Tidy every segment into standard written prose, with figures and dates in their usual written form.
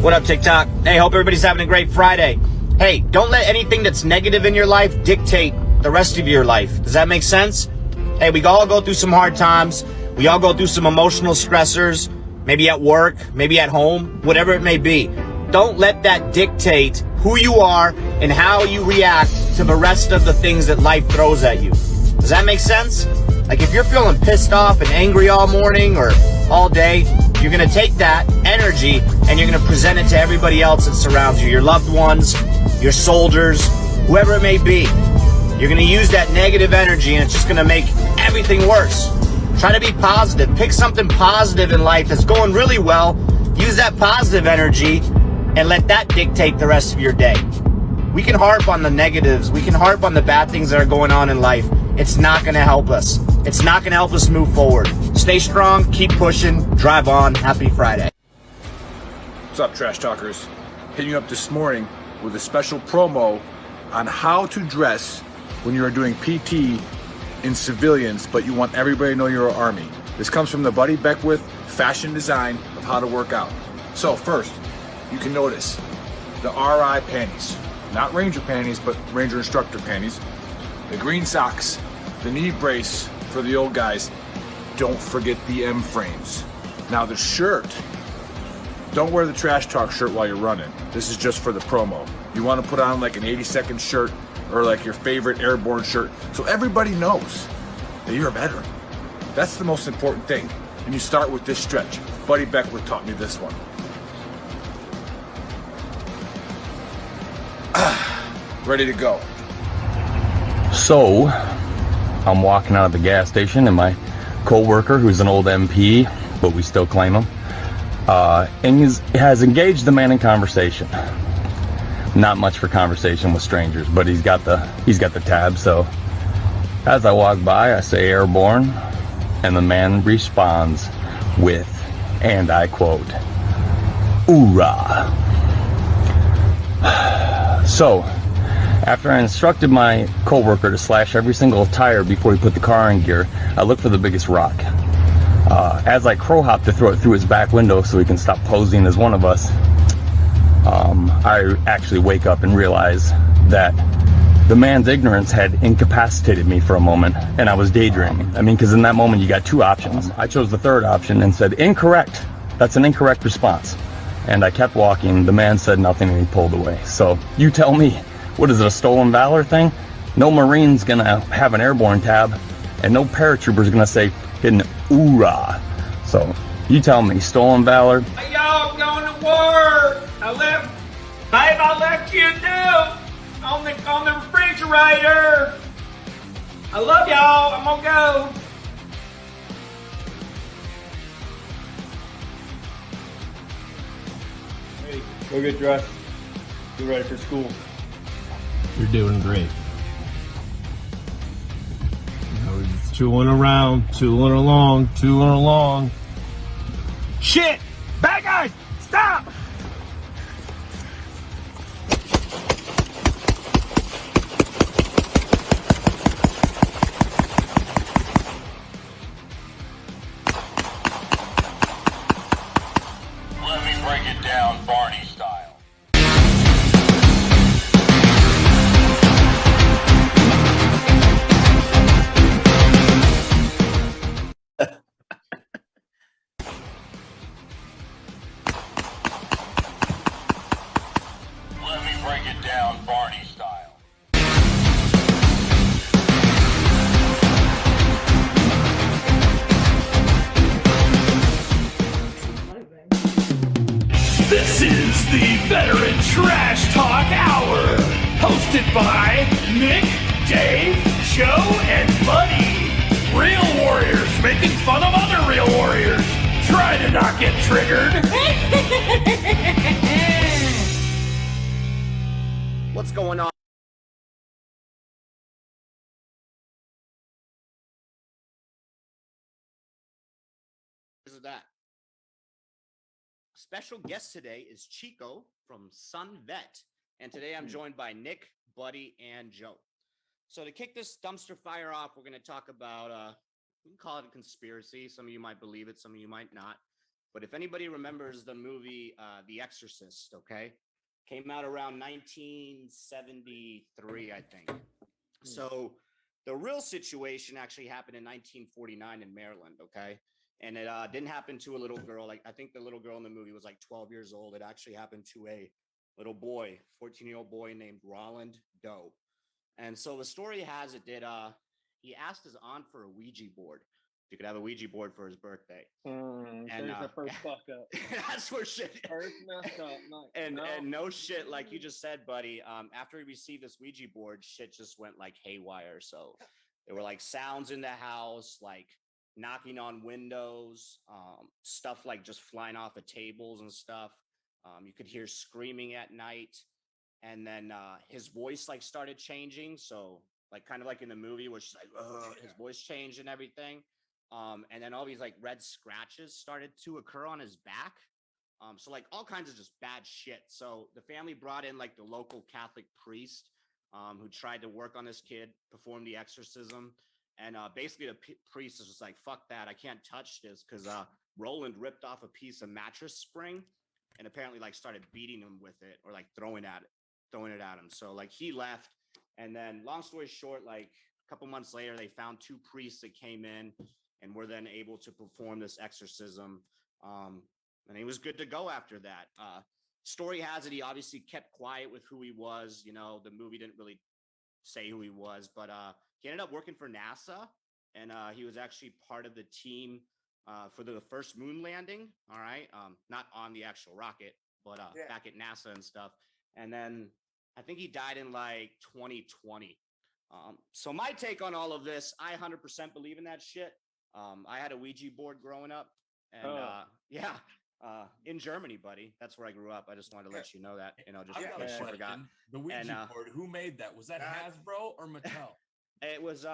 What up, TikTok? Hey, hope everybody's having a great Friday. Hey, don't let anything that's negative in your life dictate the rest of your life. Does that make sense? Hey, we all go through some hard times. We all go through some emotional stressors, maybe at work, maybe at home, whatever it may be. Don't let that dictate who you are and how you react to the rest of the things that life throws at you. Does that make sense? Like if you're feeling pissed off and angry all morning or all day, you're going to take that energy and you're going to present it to everybody else that surrounds you, your loved ones, your soldiers, whoever it may be. You're going to use that negative energy and it's just going to make everything worse. Try to be positive. Pick something positive in life that's going really well. Use that positive energy and let that dictate the rest of your day. We can harp on the negatives. We can harp on the bad things that are going on in life. It's not going to help us. It's not going to help us move forward. Stay strong, keep pushing, drive on. Happy Friday. What's up, Trash Talkers? Hitting you up this morning with a special promo on how to dress when you're doing PT in civilians, but you want everybody to know you're an Army. This comes from the Buddy Beckwith fashion design of how to work out. So first, you can notice the RI panties. Not Ranger panties, but Ranger instructor panties. The green socks, the knee brace for the old guys. Don't forget the M frames. Now the shirt, don't wear the Trash Talk shirt while you're running. This is just for the promo. You want to put on like an 80-second shirt or like your favorite airborne shirt so everybody knows that you're a veteran. That's the most important thing. And you start with this stretch. Buddy Beckwith taught me this one. Ready to go. So, I'm walking out of the gas station and my co-worker, who's an old MP, but we still claim him, and has engaged the man in conversation. Not much for conversation with strangers, but he's got the tab. So, as I walk by, I say airborne, and the man responds with, and I quote, "Hoorah." So, after I instructed my co-worker to slash every single tire before he put the car in gear, I looked for the biggest rock. As I crow hopped to throw it through his back window so he can stop posing as one of us, I actually wake up and realize that the man's ignorance had incapacitated me for a moment, and I was daydreaming. I mean, because in that moment you got two options. I chose the third option and said, "Incorrect. That's an incorrect response." And I kept walking. The man said nothing and he pulled away. So you tell me, what is it, a stolen valor thing? No Marine's gonna have an airborne tab, and no paratrooper's gonna say hidden hoorah. So you tell me, stolen valor? Hey, y'all, I'm going to work. I left you a note on the refrigerator. I love y'all. I'm gonna go. Hey, go get dressed. Get ready for school. You're doing great. We're just tooling around, tooling along. Shit! Bad guys! Stop! Let me break it down Barney style. Let me break it down Barney style. This is the Veteran Trash Talk Hour, hosted by Nick, Dave, Joe, and Buddy. Real warriors making fun of other real warriors. Try to not get triggered. What's going on? Is that? Special guest today is Chico from Sun Vet. And today I'm joined by Nick, Buddy, and Joe. So to kick this dumpster fire off, we're going to talk about, we can call it a conspiracy. Some of you might believe it, some of you might not. but if anybody remembers the movie The Exorcist, okay, came out around 1973, I think. So the real situation actually happened in 1949 in Maryland, okay? And it didn't happen to a little girl. Like, I think the little girl in the movie was like 12 years old. It actually happened to a little boy, 14-year-old boy named Roland Doe. And so the story has it that he asked his aunt for a Ouija board. He could have a Ouija board for his birthday. And And there's the first fuck up. that's where shit. First messed up. And no shit, like you just said, buddy. After he received this Ouija board, shit just went like haywire. So there were like sounds in the house, like knocking on windows, stuff like just flying off of tables and stuff. You could hear screaming at night, and then his voice like started changing. So like kind of like in the movie, where she's like, his voice changed and everything. And then all these like red scratches started to occur on his back. So like all kinds of just bad shit. So the family brought in like the local Catholic priest who tried to work on this kid, perform the exorcism. And basically the priest is just like, fuck that. I can't touch this, because Roland ripped off a piece of mattress spring and apparently like started beating him with it, or like throwing it at him. So like he left. And then long story short, like a couple months later, they found two priests that came in and were then able to perform this exorcism. And he was good to go after that. Story has it, he obviously kept quiet with who he was. You know, the movie didn't really say who he was, but he ended up working for NASA, and he was actually part of the team for the first moon landing. All right. Not on the actual rocket, but back at NASA and stuff. And then I think he died in like 2020. So my take on all of this, I 100% believe in that shit. I had a Ouija board growing up, and in Germany, buddy. That's where I grew up. I just wanted to let you know that, just in case you forgot. The Ouija board, who made that? Was that Hasbro or Mattel? It was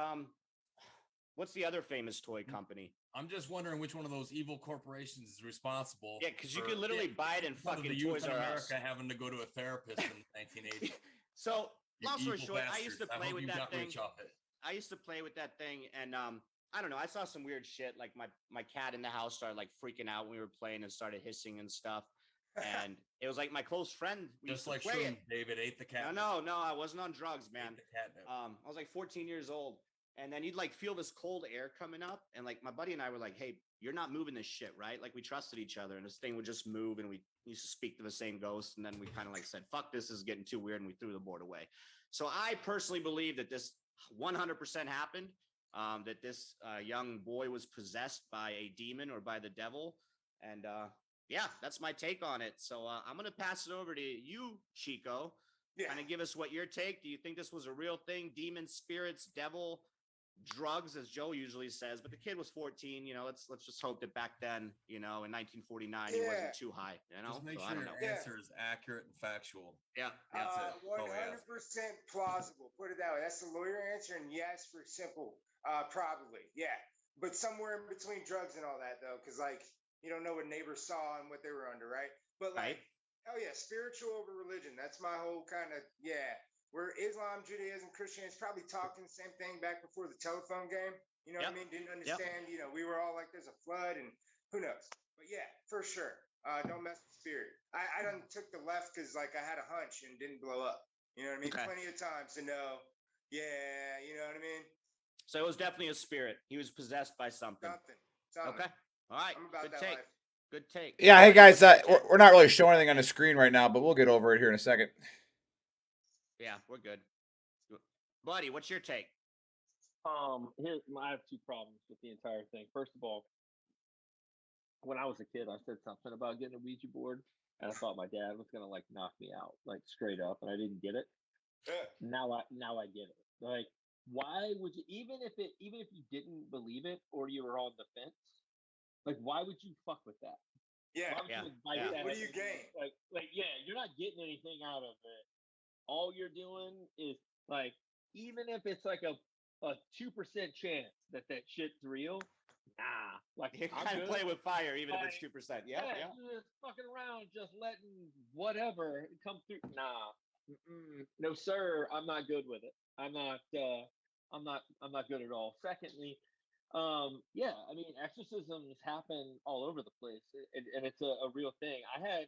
what's the other famous toy company? I'm just wondering which one of those evil corporations is responsible. Yeah, because you could literally buy it in fucking the Toys youth in R Us. America having to go to a therapist in the 1980s. So You long story evil short, I bastards. used to I play hope with you that got thing. rich off it. I used to play with that thing, and I don't know. I saw some weird shit. Like my cat in the house started like freaking out when we were playing and started hissing and stuff. And it was like my close friend. We Just used to like play Shroom, it. David ate the cat. No, I wasn't on drugs, man. Ate the catnip. I was like 14 years old, and then you'd like feel this cold air coming up, and like my buddy and I were like, "Hey, you're not moving this shit, right?" Like we trusted each other, and this thing would just move, and we used to speak to the same ghost, and then we kind of like said, "Fuck, this is getting too weird," and we threw the board away. So I personally believe that this 100% happened. That this young boy was possessed by a demon or by the devil, and yeah, that's my take on it. So I'm gonna pass it over to you, Chico. Yeah. Kind of give us what your take. Do you think this was a real thing? Demon, spirits, devil, drugs, as Joe usually says. But the kid was 14. Let's just hope that back then, in 1949, he wasn't too high. Just make So, I sure don't your know. answer is accurate and factual. Yeah. That's it. Oh, yeah. 100% plausible. Put it that way. That's the lawyer answer, and yes, for simple. Probably, yeah. But somewhere in between drugs and all that, though, because like you don't know what neighbors saw and what they were under, right? But like, hell yeah, spiritual over religion. That's my whole kind of Where Islam, Judaism, Christianity probably talking the same thing back before the telephone game. You know what I mean? Didn't understand. We were all like, there's a flood, and who knows? But yeah, for sure. Don't mess with spirit. I done took the left because like I had a hunch and didn't blow up. You know what I mean? Okay. Plenty of times to know. Yeah, you know what I mean? So it was definitely a spirit. He was possessed by something. Something. Okay. All right. I'm about Good that take. life. Good take. Yeah, hey guys, we're not really showing anything on the screen right now, but we'll get over it here in a second. Yeah, we're good. Buddy, what's your take? I have two problems with the entire thing. First of all, when I was a kid, I said something about getting a Ouija board, and I thought my dad was gonna like knock me out, like straight up, and I didn't get it. Now I get it. Like, why would you, even if you didn't believe it or you were on the fence, like why would you fuck with that? Yeah. Why would you invite that? What do you gain? Like, you're not getting anything out of it. All you're doing is like, even if it's like a 2% chance that shit's real, nah. Like, You I'm kind of good. play with fire, even if Like, it's 2%. Yeah. you're just fucking around, just letting whatever come through. Nah, no sir, I'm not good with it. I'm not good at all. Secondly, Yeah, I mean, exorcisms happen all over the place, and it's a real thing. I had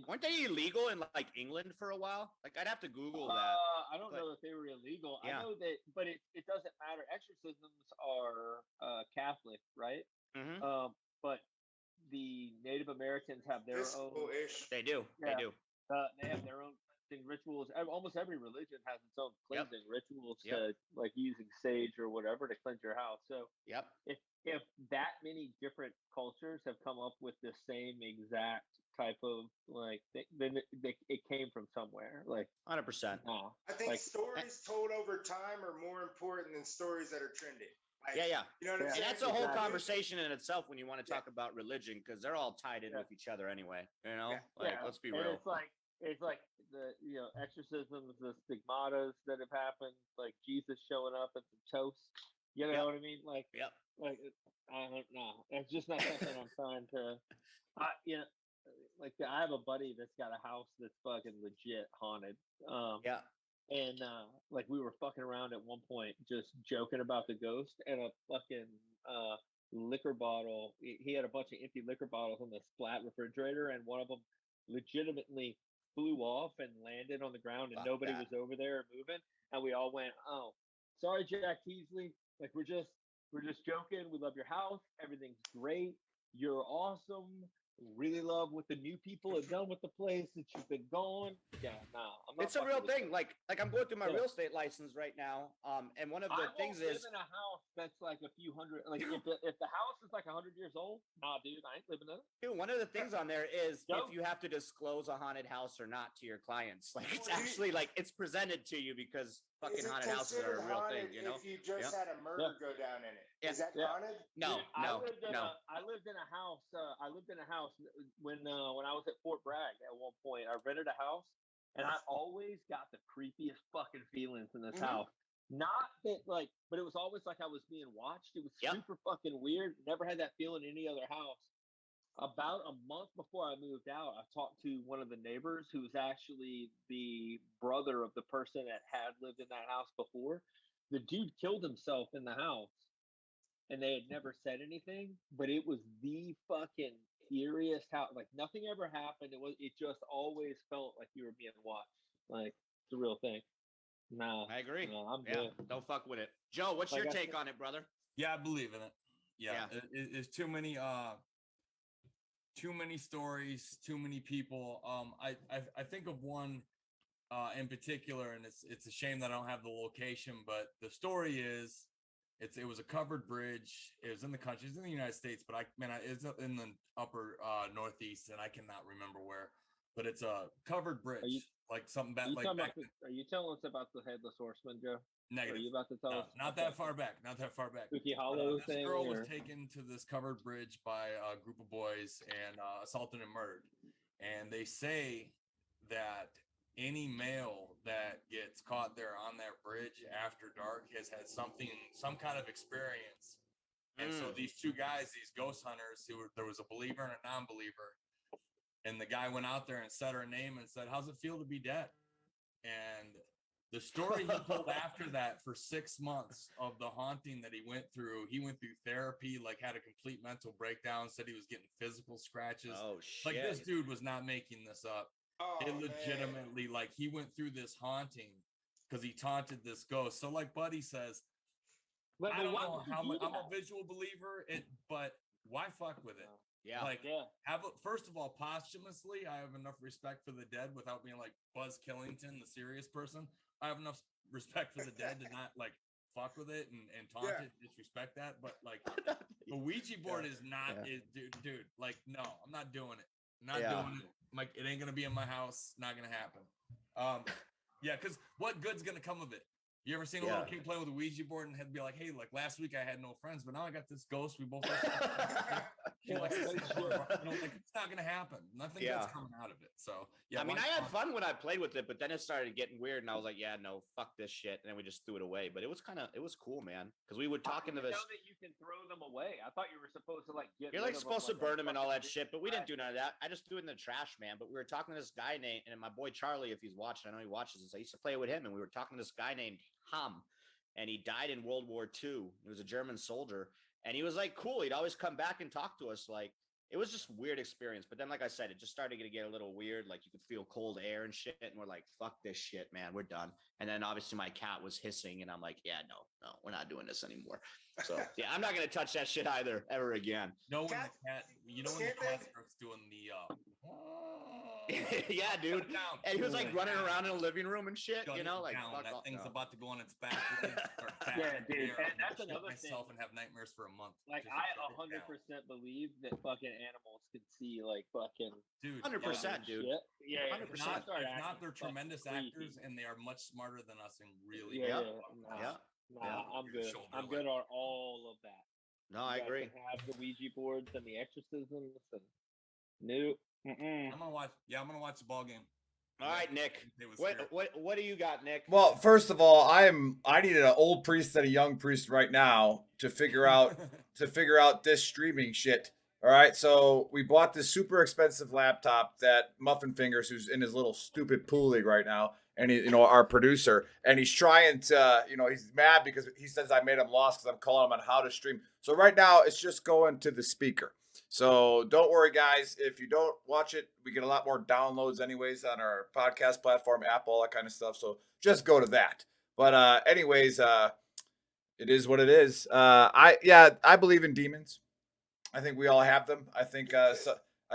Weren't they illegal in like England for a while? Like I'd have to Google that. I don't but- know that they were illegal. I Yeah. know that, but it doesn't matter. Exorcisms are Catholic, right? Mhm. But the Native Americans have their own. Physical-ish. They do. They Yeah. do. They have their own cleansing rituals. Almost every religion has its own Yep. cleansing rituals Yep. to like using sage or whatever to cleanse your house. So Yep. if that many different cultures have come up with the same exact type of like then it came from somewhere. Like 100%. nah. I think Like, stories told over time are more important than stories that are trending. Like, Yeah, yeah. You know what I'm Yeah. saying? And that's a whole Exactly. conversation in itself when you want to Yeah. talk about religion because they're all tied in Yeah. with each other anyway. You know, Yeah. like let's be and real. it's like the exorcisms, the stigmatas that have happened, like Jesus showing up at the toast. You know Yep. what I mean? Like Yep. I don't know. It's just not something I'm trying to. Like I have a buddy that's got a house that's fucking legit haunted. Yeah. And like we were fucking around at one point, just joking about the ghost, and a fucking liquor bottle. He had a bunch of empty liquor bottles in the splat refrigerator, and one of them legitimately flew off and landed on the ground, and Fuck nobody that. was over there moving. And we all went, "Oh, sorry, Jack Teasley. Like we're just joking. We love your house. Everything's great. You're awesome. Really love what the new people have done with the place since you've been gone. Yeah, nah, I'm not. It's a real fucking with thing. you." Like I'm going through my Yeah. real estate license right now. And one of the I things won't live is in a house that's like a few hundred. Like if the house is like 100 years old, nah, dude, I ain't living in it. dude, one of the things on there is Go. if you have to disclose a haunted house or not to your clients. Like it's Well, actually like it's presented to you because fucking Is it haunted houses are a considered real haunted thing, you know? if you just Yep. had a murder go down in it? Yeah. Is that Yeah. haunted? No, Dude, no, no. I lived in a house. I lived in a house when I was at Fort Bragg at one point. I rented a house, and I always got the creepiest fucking feelings in this Mhm. house. Not that like, but it was always like I was being watched. It was Yep. super fucking weird. Never had that feeling in any other house. About a month before I moved out, I talked to one of the neighbors who was actually the brother of the person that had lived in that house before. The dude killed himself in the house, and they had never said anything, but it was the fucking eeriest house. Like nothing ever happened. It just always felt like you were being watched. Like it's a real thing. Nah, I agree. no, I'm Yeah, good. don't fuck with it. Joe, what's Like your I take said- on it, brother? Yeah, I believe in it. Yeah, Yeah. It's too many stories, too many people. I think of one in particular, and it's a shame that I don't have the location, but the story is it was a covered bridge. It was in the country, it's in the United States, but it's in the upper northeast, and I cannot remember where. But it's a covered bridge, like something Are back you, like talking back about are you telling us about the headless horseman, Joe? negative. Are you about to tell No, us? not that far back. Not that far back. Spooky But, Hollow this thing. girl was or- taken to this covered bridge by a group of boys and assaulted and murdered. And they say that any male that gets caught there on that bridge after dark has had some kind of experience. And so these two guys, these ghost hunters, there was a believer and a non-believer, and the guy went out there and said her name and said, "How's it feel to be dead?" And the story he told after that for 6 months of the haunting that he went through therapy, like had a complete mental breakdown, said he was getting physical scratches. Oh Like shit. this dude was not making this up. Oh, It man. legitimately, like he went through this haunting because he taunted this ghost. So like Buddy says, But I don't why know would you how do much I'm a that? visual believer, but why fuck with it? Yeah. Like Yeah. first of all, posthumously, I have enough respect for the dead without being like Buzz Killington, the serious person. I have enough respect for the dead to not like fuck with it and taunt Yeah. it, disrespect that. But like the Ouija board is not dude, like, no, I'm not doing it. Not Yeah. doing it. Like it ain't gonna be in my house, not gonna happen. Yeah, because what good's gonna come of it? You ever seen a little Yeah. kid play with a Ouija board and had to be like, hey, like last week I had no friends, but now I got this ghost. We both Yeah, like, that's true. like it's not gonna happen. Nothing Yeah. good's coming out of it. So yeah, I mean, why I had not? fun when I played with it, but then it started getting weird, and I was like, "Yeah, no, fuck this shit," and then we just threw it away. But it was cool, man, because we would I talk into didn't this. know that you can throw them away. I thought you were supposed to like get. You're rid like of supposed to like, burn them and all that fucking shit, but we didn't trash. do none of that. I just threw it in the trash, man. But we were talking to this guy named, and my boy Charlie, if he's watching, I know he watches this. I used to play with him, and we were talking to this guy named Ham, and he died in World War II. He was a German soldier, and he was like cool. He'd always come back and talk to us. Like it was just a weird experience. But then, like I said, it just started to get a little weird. Like you could feel cold air and shit, and we're like, "Fuck this shit, man. We're done." And then obviously my cat was hissing, and I'm like, "Yeah, no, we're not doing this anymore." So yeah, I'm not gonna touch that shit either ever again. When the cat starts doing the yeah, dude. And he was like running around in the living room and shit, Shut you know, it like down. fuck That off, thing's no. about to go on its back legs. Yeah, dude, and that's shit another myself thing. and have nightmares for a month. Like Just I shut it 100% down. believe that fucking animals can see like fucking Dude, 100%, dude. shit. Yeah, 100%. If not, they're tremendous actors, and they are much smarter than us and really Yeah, Yeah. I'm good. I'm good on all of that. No, I guys agree. Can have the Ouija boards and the exorcisms and nope. I'm gonna watch. Yeah, I'm gonna watch the ball game. All right, Nick. What do you got, Nick? Well, first of all, I need an old priest and a young priest right now to figure out this streaming shit. All right, so we bought this super expensive laptop that Muffin Fingers, who's in his little stupid pool league right now, and he, our producer, and he's trying to, he's mad because he says I made him lost because I'm calling him on how to stream. So right now it's just going to the speaker. So don't worry, guys. If you don't watch it, we get a lot more downloads anyways on our podcast platform, Apple, all that kind of stuff. So just go to that. But anyways, it is what it is. I believe in demons. I think we all have them. I think I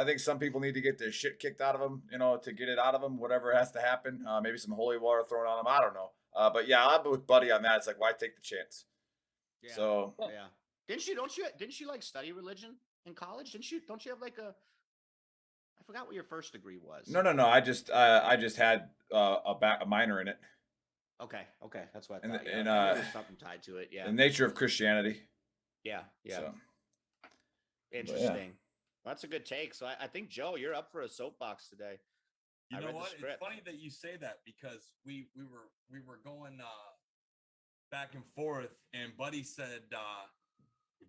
think some people need to get their shit kicked out of them, to get it out of them, whatever has to happen. Maybe some holy water thrown on them. I don't know. But yeah, I'm with Buddy on that. It's like, why take the chance? Yeah. So yeah. Didn't you like study religion in college? Don't you have like I forgot what your first degree was. No. I just had a minor in it. Okay. That's what I And thought. There's something tied to it. Yeah. The nature of Christianity. Yeah. So. Interesting. Well, that's a good take. So I think Joe, you're up for a soapbox today. You know what? It's funny that you say that because we were going back and forth, and Buddy said,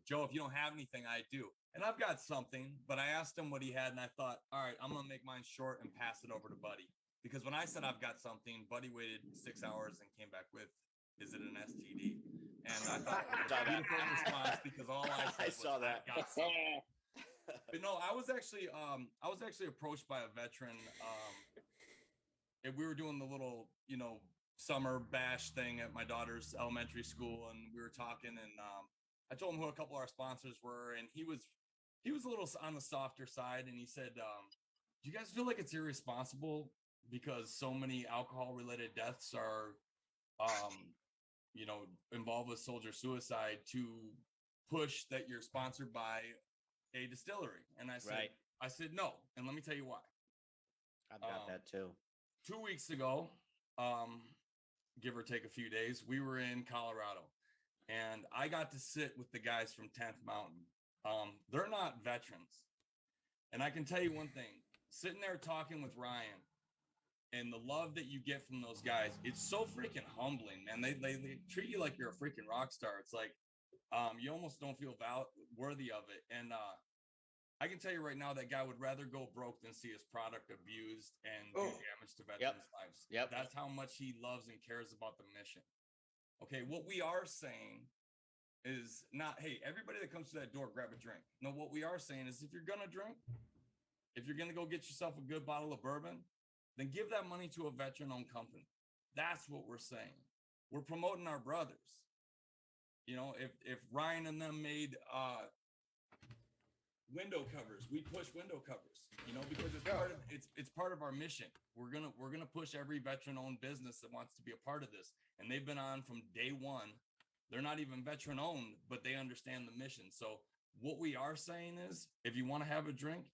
Joe, if you don't have anything, I do. And I've got something, but I asked him what he had, and I thought, all right, I'm gonna make mine short and pass it over to Buddy. Because when I said I've got something, Buddy waited 6 hours and came back with, is it an STD? And I thought it was a beautiful response because all I said was, saw that. I got something. But no, I was actually approached by a veteran. And we were doing the little, summer bash thing at my daughter's elementary school, and we were talking, and I told him who a couple of our sponsors were, and he was a little on the softer side, and he said, "Do you guys feel like it's irresponsible because so many alcohol-related deaths are, involved with soldier suicide to push that you're sponsored by a distillery?" And I said no, and let me tell you why. I've got that too. 2 weeks ago, give or take a few days, we were in Colorado, and I got to sit with the guys from 10th Mountain. They're not veterans, and I can tell you one thing: sitting there talking with Ryan, and the love that you get from those guys, it's so freaking humbling, man. They treat you like you're a freaking rock star. It's like you almost don't feel worthy of it. And I can tell you right now, that guy would rather go broke than see his product abused and do damage to veterans' lives. Yep. That's how much he loves and cares about the mission. Okay, what we are saying is not, hey, everybody that comes to that door, grab a drink. No, what we are saying is, if you're gonna drink, if you're gonna go get yourself a good bottle of bourbon, then give that money to a veteran-owned company. That's what we're saying. We're promoting our brothers. If Ryan and them made window covers, we push window covers, because it's part of our mission. We're gonna push every veteran-owned business that wants to be a part of this, and they've been on from day one. They're not even veteran-owned, but they understand the mission. So what we are saying is, if you want to have a drink,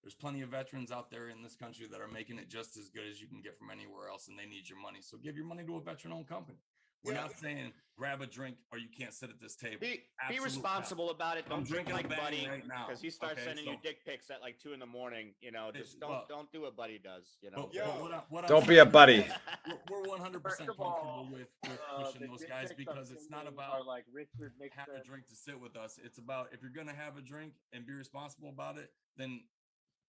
there's plenty of veterans out there in this country that are making it just as good as you can get from anywhere else, and they need your money. So give your money to a veteran-owned company. We're not saying grab a drink or you can't sit at this table. Be responsible about it. Don't drink like Buddy right now because he starts sending you dick pics at like 2 a.m. Just don't do what Buddy does. Don't be a buddy. We're 100% comfortable with pushing those guys, because it's not about like Richard have a drink to sit with us. It's about, if you're gonna have a drink and be responsible about it, then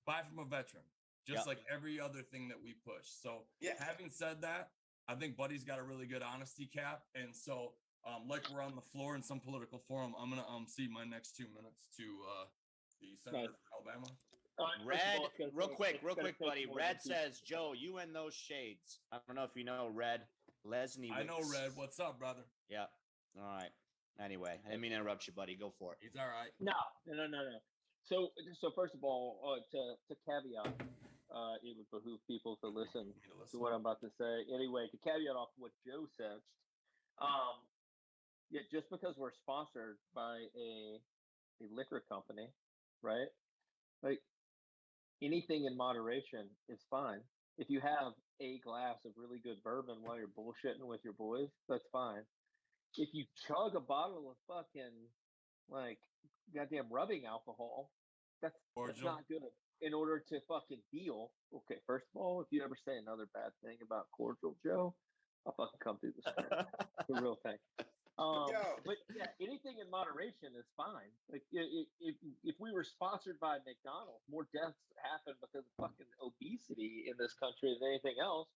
buy from a veteran, just like every other thing that we push. So having said that, I think Buddy's got a really good honesty cap. And so like we're on the floor in some political forum, I'm gonna cede my next 2 minutes to the senator from Alabama. Red, real quick, buddy. Red says, Joe, you and those shades. I don't know if you know Red. Lesney. I know Red. What's up, brother? Yeah. All right. Anyway, I didn't mean to interrupt you, buddy. Go for it. He's all right. No. So first of all, to caveat, it would behoove people to listen to what I'm about to say. Anyway, to caveat off what Joe said, yeah, just because we're sponsored by a liquor company, right? Like anything in moderation is fine. If you have a glass of really good bourbon while you're bullshitting with your boys, that's fine. If you chug a bottle of fucking like goddamn rubbing alcohol, that's not good. In order to fucking deal, okay, first of all, if you ever say another bad thing about cordial, Joe, I'll fucking come through the screen. The real thing. But yeah, anything in moderation is fine. Like if we were sponsored by McDonald's, more deaths happen because of fucking obesity in this country than anything else.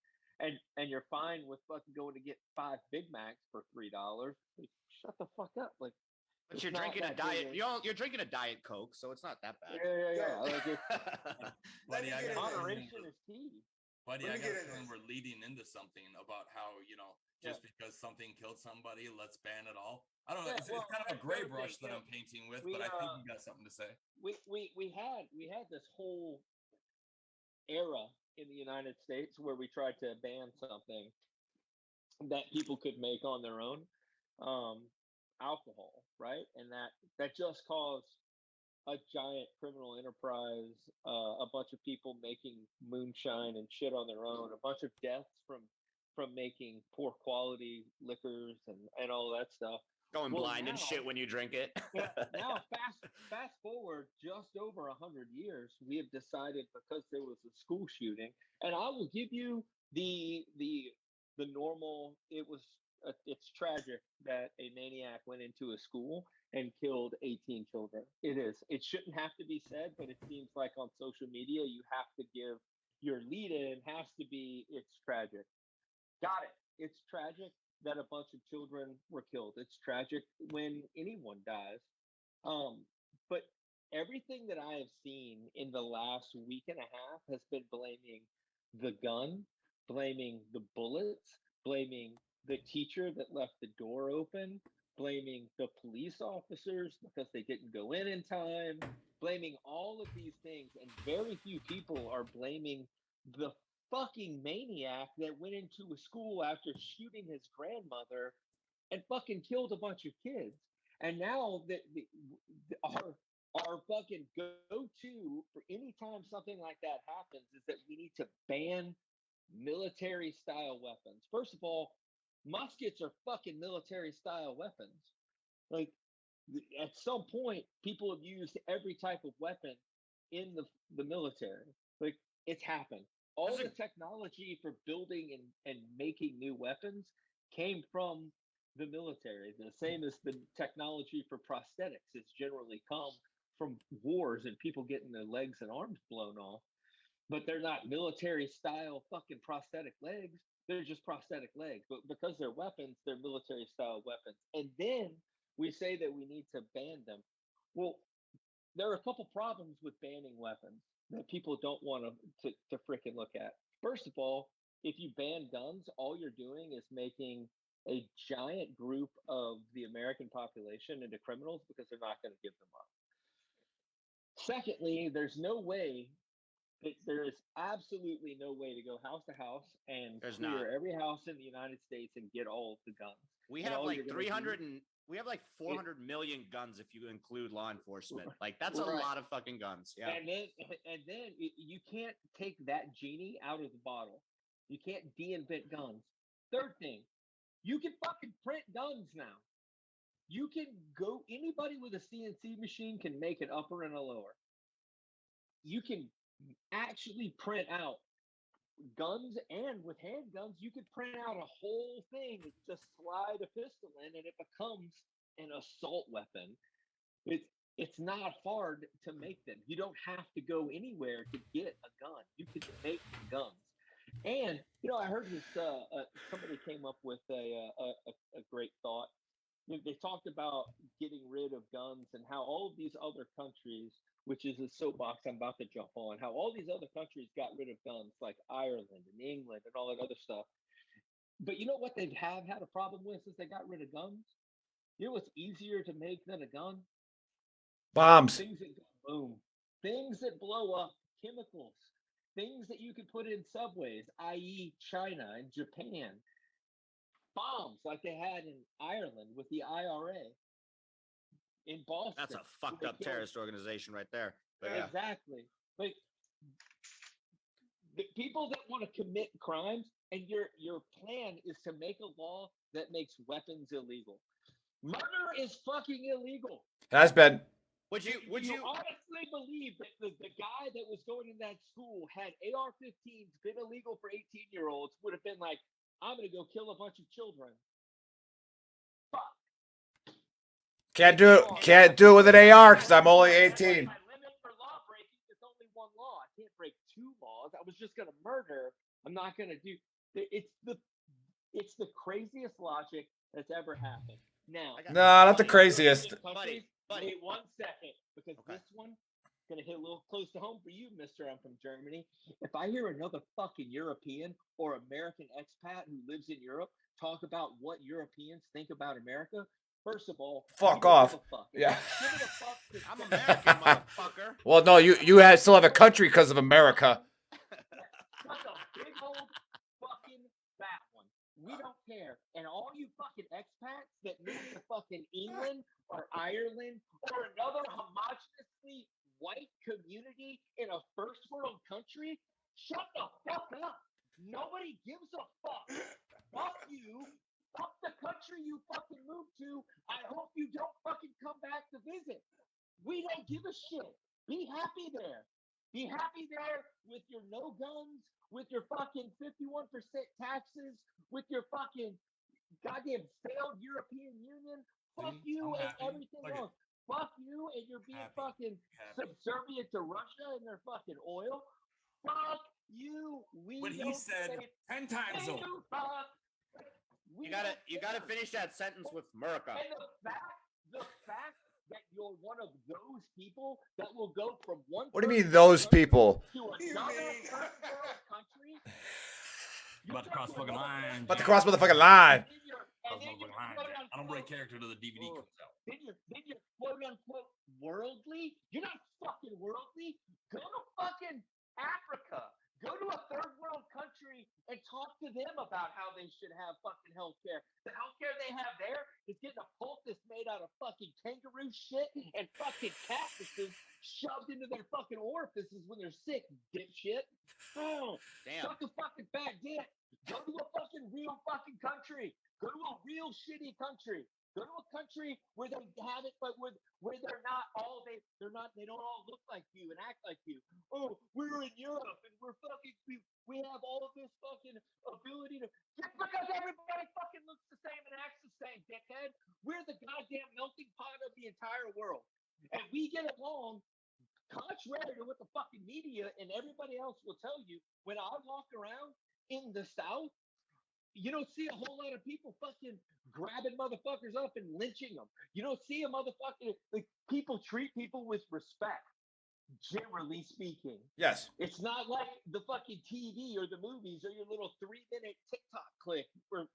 And you're fine with fucking going to get 5 Big Macs for $3. Like, shut the fuck up. Like, but you're drinking a diet. You're drinking a Diet Coke, so it's not that bad. Yeah. Like Buddy, moderation is key. Buddy, I got a feeling we're leading into something about how, just because something killed somebody, let's ban it all. I don't know. It's kind of a gray brush that I'm painting with, but I think you got something to say. We had this whole era in the United States where we tried to ban something that people could make on their own, alcohol, right? And that just caused a giant criminal enterprise, a bunch of people making moonshine and shit on their own, a bunch of deaths from making poor quality liquors and all that stuff. Going blind and shit when you drink it. Now, fast forward just over 100 years, we have decided, because there was a school shooting, and I will give you the normal. It's tragic that a maniac went into a school and killed 18 children. It is. It shouldn't have to be said, but it seems like on social media you have to give your lead-in has to be it's tragic. Got it. It's tragic that a bunch of children were killed. It's tragic when anyone dies. But everything that I have seen in the last week and a half has been blaming the gun, blaming the bullets, blaming the teacher that left the door open, blaming the police officers because they didn't go in time, blaming all of these things. And very few people are blaming the fucking maniac that went into a school after shooting his grandmother and fucking killed a bunch of kids. And now our fucking go-to for any time something like that happens is that we need to ban military style weapons. First of all, muskets are fucking military style weapons. Like, at some point, people have used every type of weapon in the military. Like, it's happened. All the technology for building and making new weapons came from the military. The same as the technology for prosthetics has generally come from wars and people getting their legs and arms blown off. But they're not military style fucking prosthetic legs. They're just prosthetic legs. But because they're weapons, they're military style weapons. And then we say that we need to ban them. Well, there are a couple problems with banning weapons that people don't want to freaking look at. First of all, if you ban guns, all you're doing is making a giant group of the American population into criminals because they're not going to give them up. Secondly, there is absolutely no way to go house to house and clear every house in the United States and get all of the guns. We have like 400 million guns if you include law enforcement. Like, that's a lot of fucking guns. Yeah. And then you can't take that genie out of the bottle. You can't de-invent guns. Third thing, you can fucking print guns now. You can go, anybody with a CNC machine can make an upper and a lower. You can actually print out guns, and with handguns, you could print out a whole thing, just slide a pistol in, and it becomes an assault weapon. It's not hard to make them. You don't have to go anywhere to get a gun. You can make guns. And I heard this. Somebody came up with a great thought. They talked about getting rid of guns and how all of these other countries, which is a soapbox I'm about to jump on, how all these other countries got rid of guns, like Ireland and England and all that other stuff. But you know what they have had a problem with since they got rid of guns? You know what's easier to make than a gun? Bombs. Things that go boom, things that blow up, chemicals, things that you can put in subways, i.e., China and Japan, bombs like they had in Ireland with the IRA, in Boston. That's a fucked up terrorist organization right there. But yeah. Exactly. Like the people that want to commit crimes, and your plan is to make a law that makes weapons illegal. Murder is fucking illegal. Has been. Would you honestly believe that the guy that was going in that school had AR-15s been illegal for 18-year-olds would have been like, I'm gonna go kill a bunch of children. Fuck. Can't do it with an AR because I'm only 18. My limit for law breaking is only one law. I can't break two laws. I was just gonna murder. I'm not gonna do. It's the craziest logic that's ever happened. Now, no, not the craziest. Buddy. Wait 1 second, because this one gonna hit a little close to home for you, Mister. I'm from Germany. If I hear another fucking European or American expat who lives in Europe talk about what Europeans think about America, first of all, fuck off. Fuck. Yeah. I'm American, motherfucker. Well, no, you still have a country because of America. That's a big old fucking fat one. We don't care. And all you fucking expats that move to fucking England or Ireland or another homogeneously white community in a first world country, shut the fuck up. Nobody gives a fuck. Fuck you. Fuck the country you fucking moved to. I hope you don't fucking come back to visit. We don't give a shit. Be happy there. Be happy there with your no guns, with your fucking 51% taxes, with your fucking goddamn failed European Union. Fuck you and everything else. Fuck you and you're being fucking subservient to Russia and their fucking oil. Fuck you. But he said 10 times over. You gotta finish that sentence with America. And the fact that you're one of those people that will go from one. What do you mean those people? To another first world country. About to cross the fucking line. About to cross the fucking line. I don't break character till the DVD comes out. Then you're quote unquote worldly. You're not fucking worldly. Go to fucking Africa. Go to a third world country and talk to them about how they should have fucking healthcare. The healthcare they have there is getting a poultice made out of fucking kangaroo shit and fucking cactuses shoved into their fucking orifices when they're sick, dipshit. Oh, damn. Suck a fucking fat dick. Go to a fucking real fucking country. Go to a real shitty country. Go to a country where they have it, but where they're not all they don't all look like you and act like you. Oh, we're in Europe and we're fucking we have all of this fucking ability to just because everybody fucking looks the same and acts the same, dickhead. We're the goddamn melting pot of the entire world. And we get along contrary to what the fucking media and everybody else will tell you. When I walk around in the South, you don't see a whole lot of people fucking grabbing motherfuckers up and lynching them. You don't see a motherfucking, like, people treat people with respect, generally speaking. Yes. It's not like the fucking TV or the movies or your little 3-minute TikTok clip or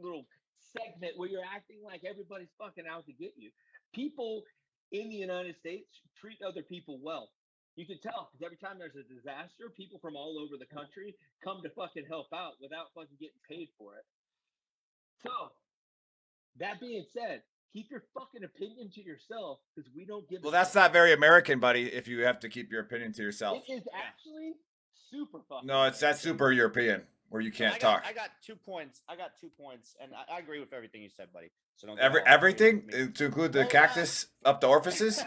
little segment where you're acting like everybody's fucking out to get you. People in the United States treat other people well. You can tell because every time there's a disaster, people from all over the country come to fucking help out without fucking getting paid for it. So, that being said, keep your fucking opinion to yourself because we don't give. Well, that's not very American, buddy. If you have to keep your opinion to yourself. It is actually super fucking. No, that's super European where you can't talk. I got 2 points. And I agree with everything you said, buddy. So don't everything to include the cactus up the orifices.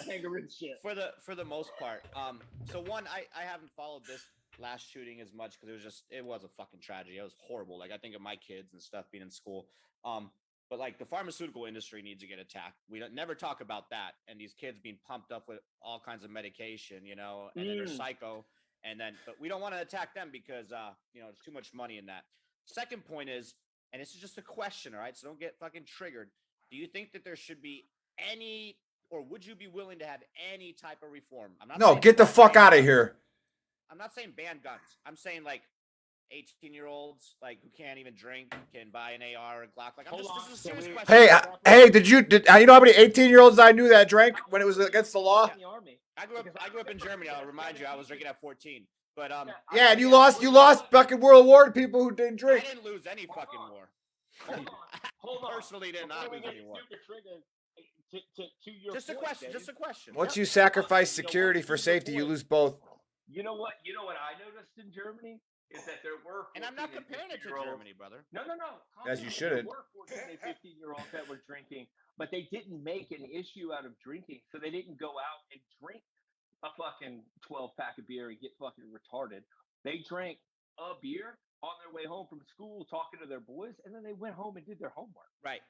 Kangaroo shit. For the most part. So one, I haven't followed this last shooting as much because it was a fucking tragedy. It was horrible. Like I think of my kids and stuff being in school. But like the pharmaceutical industry needs to get attacked. We don't never talk about that. And these kids being pumped up with all kinds of medication, and then they're psycho. But we don't want to attack them because there's too much money in that. Second point is and this is just a question, all right? So don't get fucking triggered. Do you think that there should be any, or would you be willing to have any type of reform? I'm not No, saying get the ban fuck out of guns. here. I'm not saying ban guns. I'm saying like 18-year-olds like who can't even drink can buy an AR or Glock. Like, this is a serious question. Hey, did you know how many 18-year-olds I knew that drank when it was against the law? In the army. I grew up in Germany. I'll remind you, I was drinking at 14. But Yeah, and you lost fucking World War to people who didn't I drink. didn't lose any fucking war. Hold on. Personally, did not lose any war. To your Just a point, question. Dave. Just a question. Once you sacrifice security for safety, you lose both. You know what? You know what I noticed in Germany is that there were. And I'm not 14 comparing it to 15-year-olds. Germany, brother. No. As you There shouldn't. were 14 and 15-year-olds that were drinking, but they didn't make an issue out of drinking, so they didn't go out and drink a fucking 12-pack of beer and get fucking retarded. They drank a beer on their way home from school, talking to their boys, and then they went home and did their homework. Right.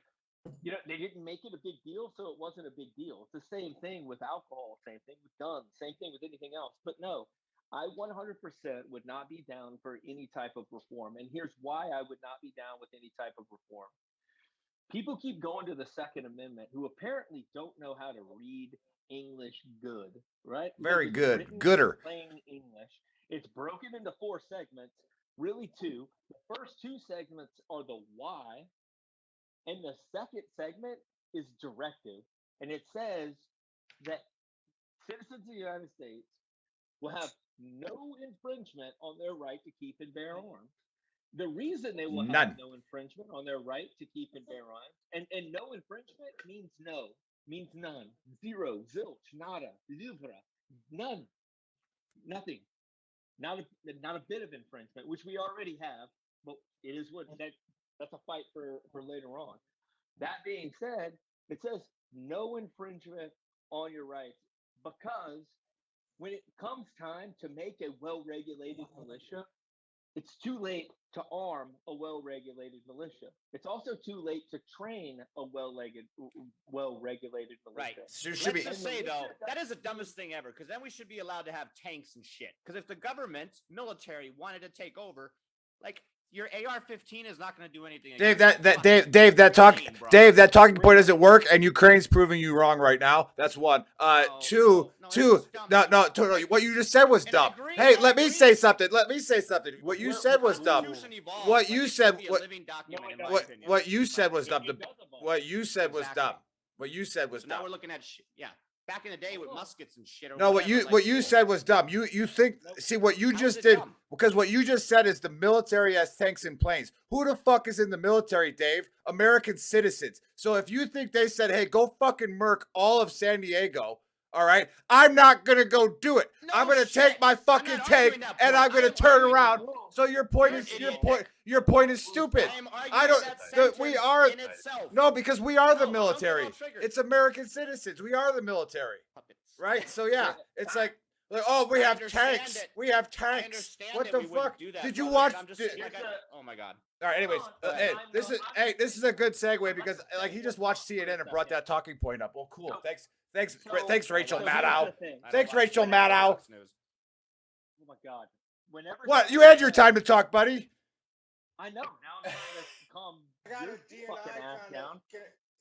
You know, they didn't make it a big deal, so it wasn't a big deal. It's the same thing with alcohol, same thing with guns, same thing with anything else. But no, I 100% would not be down for any type of reform. And here's why I would not be down with any type of reform. People keep going to the Second Amendment who apparently don't know how to read English good, right? Very Because it's good. written in Gooder. Plain English. It's broken into 4 segments, really 2. The first 2 segments are the why, and the second segment is directive. And it says that citizens of the United States will have no infringement on their right to keep and bear arms. The reason they will None. have no infringement on their right to keep and bear arms, and no infringement means no, means none, zero, zilch, nada, zebra, none, nothing, not a bit of infringement, which we already have, but it is what that's a fight for later on. That being said, it says no infringement on your rights, because when it comes time to make a well-regulated militia, it's too late to arm a well-regulated militia. It's also too late to train a well-regulated militia. Right. So should Let's be- just say, though, that is the dumbest thing ever, because then we should be allowed to have tanks and shit. Because if the government, military, wanted to take over, like, your AR-15 is not going to do anything. Dave, against Dave, that talking point doesn't work, and Ukraine's proving you wrong right now. That's one. Two. What you just said was dumb. Hey, let me say something. What you said was dumb. What you said was dumb. What you said was dumb. What you said was Now dumb. we're looking at shit. Yeah. Back in the day with muskets and shit. No, what you said was dumb. You think see what you just did, because what you just said is the military has tanks and planes. Who the fuck is in the military, Dave? American citizens. So if you think they said, hey, go fucking murk all of San Diego, all right, I'm not gonna go do it. I'm gonna take my fucking tank and I'm gonna turn around. So your point is stupid. We are no, because we are the military. It's American citizens. We are the military. Right? So yeah, it's like oh, we have tanks. We have tanks. What the fuck? Did you watch? Oh my god. All right. Anyways, this is a good segue, because like he just watched CNN and brought that talking point up. Well, cool. Thanks, Rachel Maddow. Thanks, Rachel Maddow. Oh my god. What? You had your time to talk, buddy. I know. Now I'm trying to calm your fucking ass down.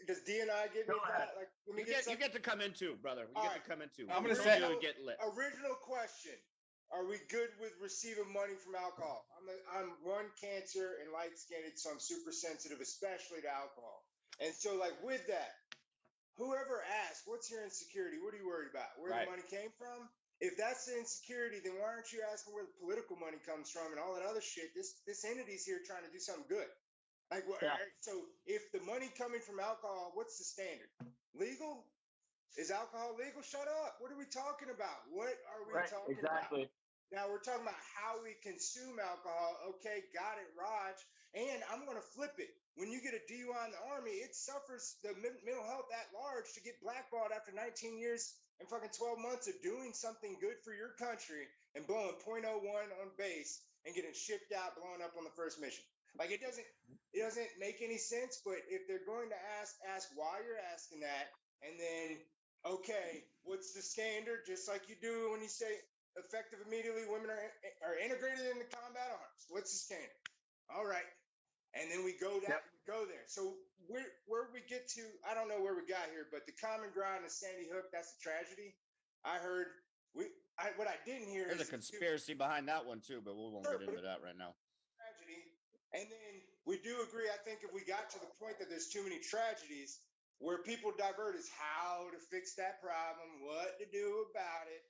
Does DNI give me that? Like, You get to come in too, brother. We get to come in too. I'm gonna say get lit. Original question: are we good with receiving money from alcohol? I'm one cancer and light skinned, so I'm super sensitive, especially to alcohol. And so, like with that, whoever asks, "What's your insecurity? What are you worried about? Where the money came from?" If that's the insecurity, then why aren't you asking where the political money comes from and all that other shit? This entity's here trying to do something good. Like, so if the money coming from alcohol, what's the standard? Legal? Is alcohol legal? Shut up. What are we talking about? What are we talking about? Now we're talking about how we consume alcohol. Okay, got it, Raj. And I'm going to flip it. When you get a DUI in the Army, it suffers the mental health at large to get blackballed after 19 years and fucking 12 months of doing something good for your country and blowing .01 on base and getting shipped out, blowing up on the first mission. Like, it doesn't make any sense. But if they're going to ask why you're asking that, and then, okay, what's the standard? Just like you do when you say effective immediately, women are integrated into combat arms. What's the standard? All right. and then we go down, go there. So where we get to, I don't know where we got here, but the common ground is Sandy Hook. That's a tragedy. I heard what I didn't hear. There's a conspiracy behind that one too, but we won't get into that right now. Tragedy, and then we do agree. I think if we got to the point that there's too many tragedies, where people divert is how to fix that problem, what to do about it.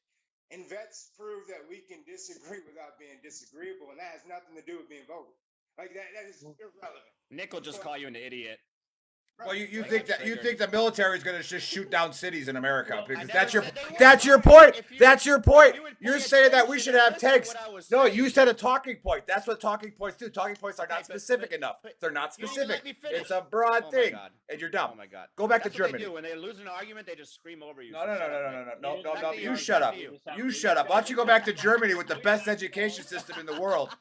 And vets prove that we can disagree without being disagreeable, and that has nothing to do with being vocal. Like that is irrelevant. Nick will just call you an idiot. Well, you Right. think that you think the military is going to just shoot down cities in America Well, because I that's never your said they were. that's your point. If you- That's your point. you would You're pay saying that we attention should and have listen tanks. what I was No, saying. you said a talking point. That's what talking points do. Talking points are Okay, not but- specific but- enough. but They're not you didn't even let specific. me finish. It's a broad Oh my thing, God. and you're dumb. Oh my God. Go back That's to what they Germany. do. When they lose an argument, they just scream over you. No, So no, no, shut no, up, no, Nick. no, no, no, Back no. to You you. shut Back up. to you. You shut up. Why don't you go back to Germany with the best education system in the world?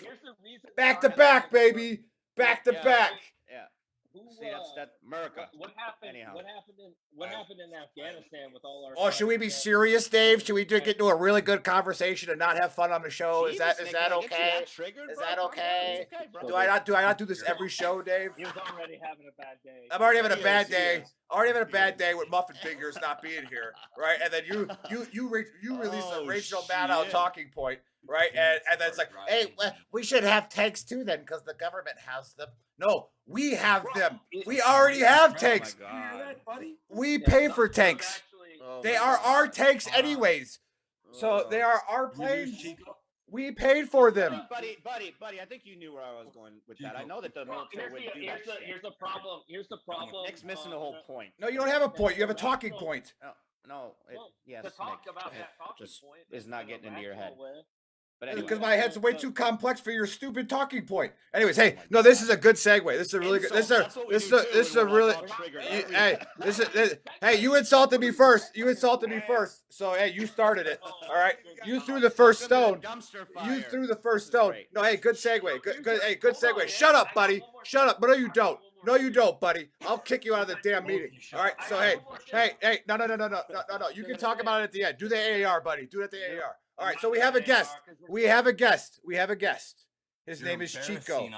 Here's the reason. Back to back, baby. Back to Yeah. back. Yeah. Who, See, that's America. What happened? Anyhow. What happened in Afghanistan with all our? Oh, should we be serious, Dave? Should we get into a really good conversation and not have fun on the show? Is that Jesus, is Nick, that can I get you okay? that triggered, Is bro? that Calm down. okay? It's okay, bro. Do I not do this every show, Dave? He was already having a bad day. I'm already having a He bad is, day. he is. Already having a bad day with Muffin Fingers not being here, right? And then you release a Oh, Rachel Maddow shit. talking point, right? And then it's like, hey, we should have tanks too then because the government has them. No, we have them. We already have tanks. Oh my God. We pay for tanks. Oh They my are our God. tanks anyways. So they are our planes. We paid for them. Buddy, I think you knew where I was going with that. I know that the military would do that shit. Here's the problem. Here's the problem. Nick's missing the whole point. No, you don't have a point. You have a talking point. No, yes, to talk Nick. about that talking Just point is not in a getting into your head. rational way. But anyway. Because my head's way too complex for your stupid talking point. Anyways, hey, no, this is a good segue. This is a really good. This is a really. Hey, hey, you insulted me first. You insulted me first. So hey, you started it. All right, you threw the first stone. You threw the first stone. No, hey, good segue. Good. Hey, good segue. Shut up, buddy. Shut up. But no, you don't. No, you don't, buddy. I'll kick you out of the damn meeting. All right. So hey. No. You can talk about it at the end. Do the AAR, buddy. Do it at the AAR. All right. So we have a guest. We have a guest. His name is Chico.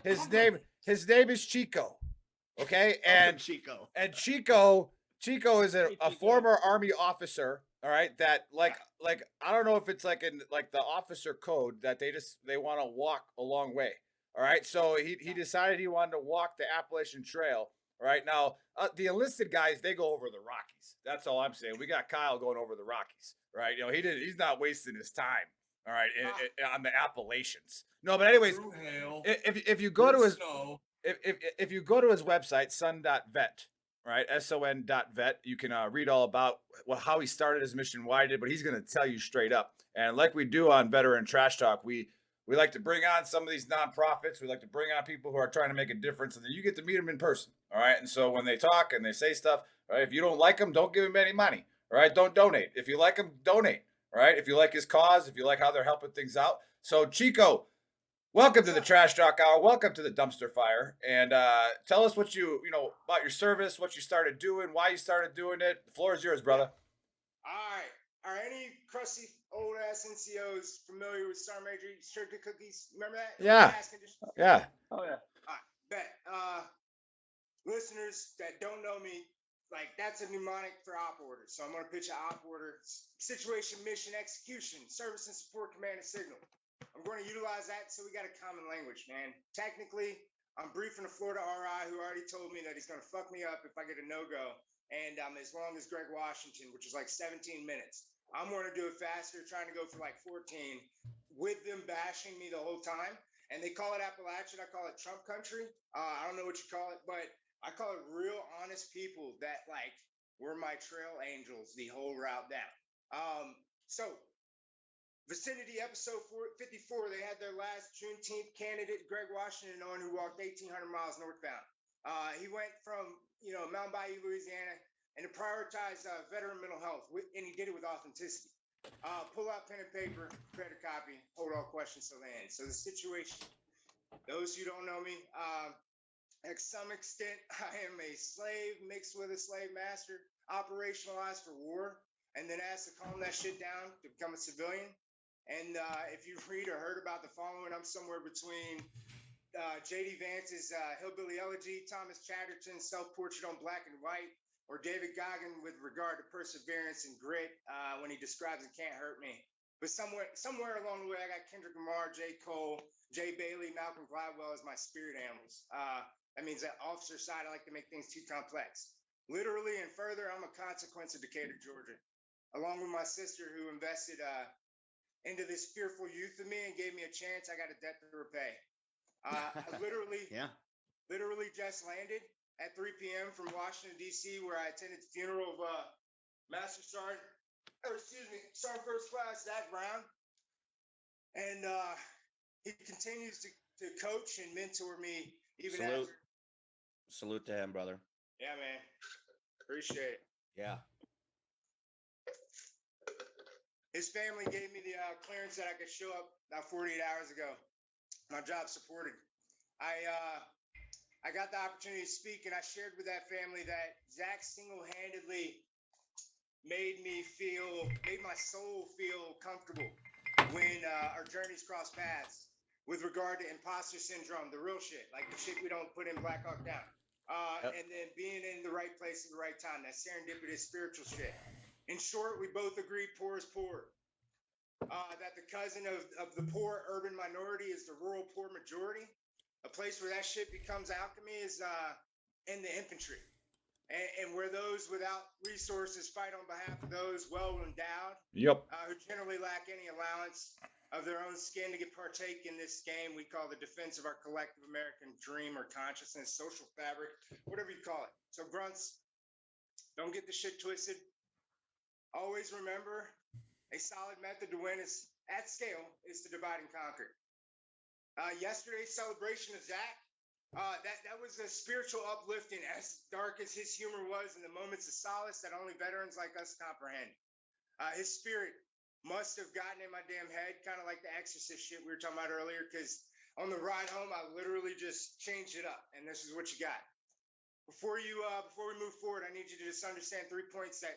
His name is Chico. Okay. And Chico. And Chico is a former Army officer. All right. That like I don't know if it's like in like the officer code that they want to walk a long way. All right. So he decided he wanted to walk the Appalachian Trail. All right. Now the enlisted guys, they go over the Rockies. That's all I'm saying. We got Kyle going over the Rockies. Right. You know, he's not wasting his time. All right. On the Appalachians. No, but anyways, if you go to his if you go to his website, son.vet, right? son.vet, you can read all about how he started his mission, why he did, but he's going to tell you straight up. And like we do on Veteran Trash Talk, we like to bring on some of these nonprofits. We like to bring on people who are trying to make a difference, and then you get to meet them in person. All right. And so when they talk and they say stuff, right, if you don't like them, don't give them any money. All right. Don't donate. If you like them, donate. All right. If you like his cause, if you like how they're helping things out. So Chico, welcome to the Trash Talk Hour. Welcome to the Dumpster Fire. And tell us what you know about your service, what you started doing, why you started doing it. The floor is yours, brother. All right. Are any crusty old ass NCOs familiar with Star Major Sugar Cookies? Remember that? Yeah. Yeah. Oh yeah. All right. Bet. Listeners that don't know me, like that's a mnemonic for op orders. So I'm gonna pitch an op order: situation, mission, execution, service and support, command and signal. I'm going to utilize that so we got a common language, man. Technically, I'm briefing the Florida RI who already told me that he's going to fuck me up if I get a no-go. And as long as Greg Washington, which is like 17 minutes. I'm going to do it faster, trying to go for like 14 with them bashing me the whole time. And they call it Appalachian. I call it Trump country. I don't know what you call it, but I call it real honest people that like were my trail angels the whole route down. So Vicinity episode 54, they had their last Juneteenth candidate, Greg Washington, on, who walked 1,800 miles northbound. He went from, Mount Bayou, Louisiana, and to prioritize veteran mental health, and he did it with authenticity. Pull out pen and paper, prepare a copy, hold all questions till the end. So the situation, those who don't know me, to some extent, I am a slave mixed with a slave master, operationalized for war, and then asked to calm that shit down to become a civilian. And if you read or heard about the following, I'm somewhere between J.D. Vance's Hillbilly Elegy, Thomas Chatterton's Self-Portrait on Black and White, or David Goggin with regard to perseverance and grit when he describes It Can't Hurt Me. But somewhere along the way, I got Kendrick Lamar, J. Cole, Jay Bailey, Malcolm Gladwell as my spirit animals. That means that officer side, I like to make things too complex. Literally and further, I'm a consequence of Decatur, Georgia, along with my sister who invested into this fearful youth of me and gave me a chance. I got a debt to repay. I literally just landed at 3 p.m. from Washington, D.C., where I attended the funeral of Sergeant First Class Zach Brown. And he continues to coach and mentor me even after. Salute to him, brother. Yeah, man. Appreciate it. Yeah. His family gave me the clearance that I could show up about 48 hours ago. My job supported. I got the opportunity to speak, and I shared with that family that Zach single-handedly made my soul feel comfortable when our journeys crossed paths with regard to imposter syndrome, the real shit, like the shit we don't put in Black Hawk Down. And then being in the right place at the right time, that serendipitous spiritual shit. In short, we both agree poor is poor. That the cousin of the poor urban minority is the rural poor majority. A place where that shit becomes alchemy is in the infantry. And where those without resources fight on behalf of those well endowed. Yep. Who generally lack any allowance of their own skin to get partake in this game we call the defense of our collective American dream or consciousness, social fabric, whatever you call it. So grunts, don't get the shit twisted. Always remember, a solid method to win is at scale is to divide and conquer. Yesterday's celebration of Zach, that was a spiritual uplifting, as dark as his humor was in the moments of solace that only veterans like us comprehend. His spirit must have gotten in my damn head, kind of like the Exorcist shit we were talking about earlier, because on the ride home, I literally just changed it up, and this is what you got. Before we move forward, I need you to just understand 3 points that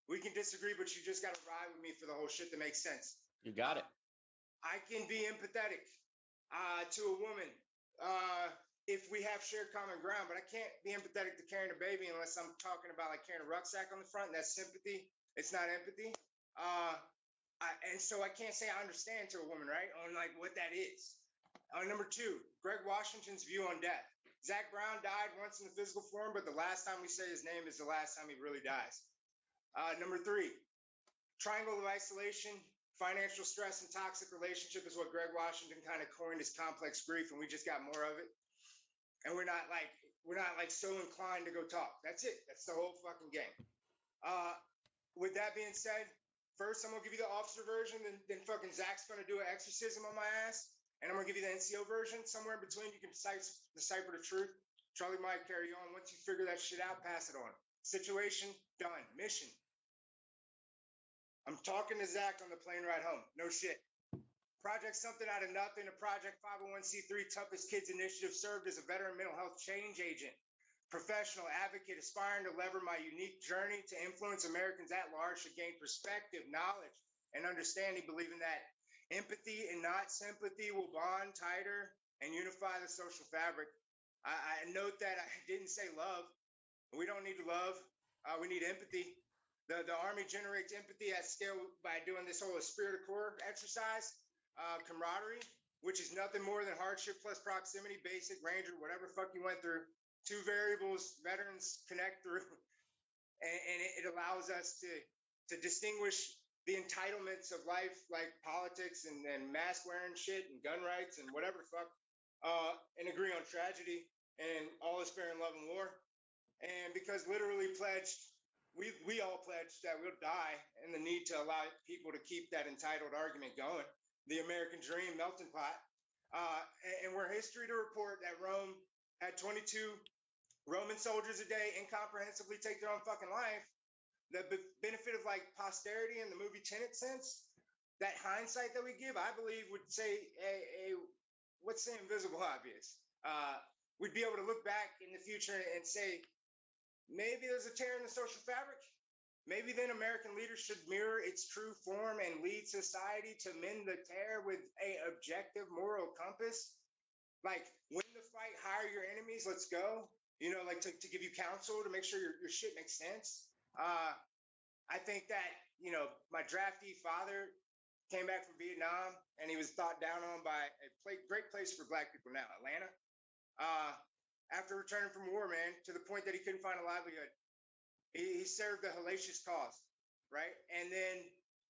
we can disagree, but you just got to ride with me for the whole shit to make sense. You got it. I can be empathetic to a woman if we have shared common ground, but I can't be empathetic to carrying a baby unless I'm talking about like carrying a rucksack on the front. And that's sympathy. It's not empathy. And so I can't say I understand to a woman, right? On like what that is. Number 2, Greg Washington's view on death. Zach Brown died once in the physical form, but the last time we say his name is the last time he really dies. Number 3, triangle of isolation, financial stress, and toxic relationship is what Greg Washington kind of coined as complex grief, and we just got more of it. And we're not like so inclined to go talk. That's it. That's the whole fucking game. With that being said, first I'm gonna give you the officer version, then fucking Zach's gonna do an exorcism on my ass, and I'm gonna give you the NCO version. Somewhere in between, you can decipher the truth. Charlie might carry on. Once you figure that shit out, pass it on. Situation done. Mission. I'm talking to Zach on the plane ride home. No shit. Project Something Out of Nothing, a Project 501c3 Toughest Kids Initiative, served as a veteran mental health change agent, professional advocate, aspiring to lever my unique journey to influence Americans at large to gain perspective, knowledge, and understanding, believing that empathy and not sympathy will bond tighter and unify the social fabric. I note that I didn't say love. We don't need love. We need empathy. The Army generates empathy at scale by doing this whole esprit de corps exercise, camaraderie, which is nothing more than hardship plus proximity, basic, ranger, whatever fuck you went through. 2 variables veterans connect through, and it allows us to distinguish the entitlements of life, like politics and mask wearing shit and gun rights and whatever fuck, and agree on tragedy and all is fair in love and war. And because literally we all pledged that we'll die, and the need to allow people to keep that entitled argument going. The American dream melting pot. And we're history to report that Rome had 22 Roman soldiers a day incomprehensibly take their own fucking life. The benefit of like posterity in the movie Tenet sense, that hindsight that we give, I believe would say, what's the invisible obvious? We'd be able to look back in the future and say, maybe there's a tear in the social fabric. Maybe then American leaders should mirror its true form and lead society to mend the tear with an objective moral compass. Like, win the fight, hire your enemies, let's go. You know, like to give you counsel to make sure your shit makes sense. I think that, you know, my drafty father came back from Vietnam and he was thought down on by a great place for black people now, Atlanta. After returning from war, man, to the point that he couldn't find a livelihood, he served a hellacious cause, right? And then